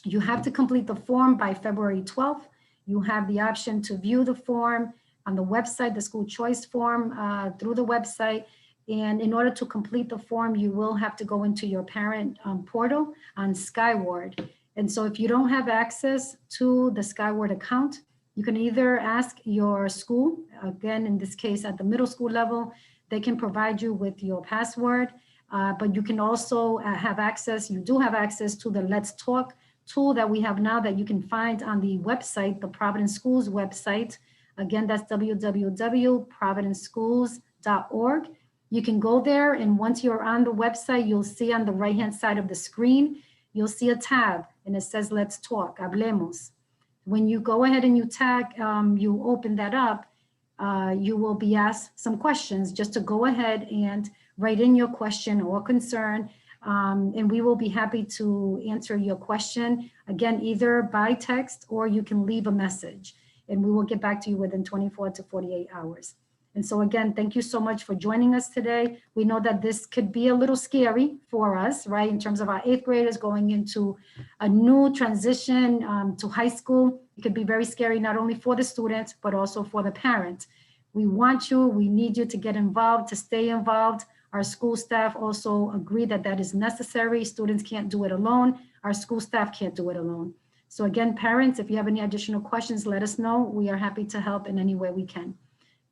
you have to complete the form by February 12th. You have the option to view the form on the website, the school choice form through the website. And in order to complete the form, you will have to go into your parent portal on Skyward. And so if you don't have access to the Skyward account, you can either ask your school, again, in this case, at the middle school level, they can provide you with your password, but you can also have access, you do have access to the Let's Talk tool that we have now that you can find on the website, the Providence Schools website. Again, that's www.providenceschools.org. You can go there, and once you're on the website, you'll see on the right-hand side of the screen, you'll see a tab and it says, Let's Talk, Hablemos. When you go ahead and you you open that up, you will be asked some questions just to go ahead and write in your question or concern. And we will be happy to answer your question, again, either by text or you can leave a message and we will get back to you within 24 to 48 hours. And so again, thank you so much for joining us today. We know that this could be a little scary for us, right? In terms of our 8th graders going into a new transition to high school. It could be very scary, not only for the students, but also for the parents. We want you, we need you to get involved, to stay involved. Our school staff also agree that that is necessary. Students can't do it alone. Our school staff can't do it alone. So again, parents, if you have any additional questions, let us know. We are happy to help in any way we can.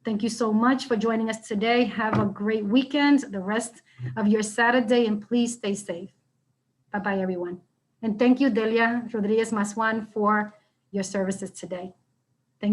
Thank you so much for joining us today. Have a great weekend, the rest of your Saturday, and please stay safe. Bye-bye, everyone. And thank you, Delia Rodriguez Maswan, for your services today.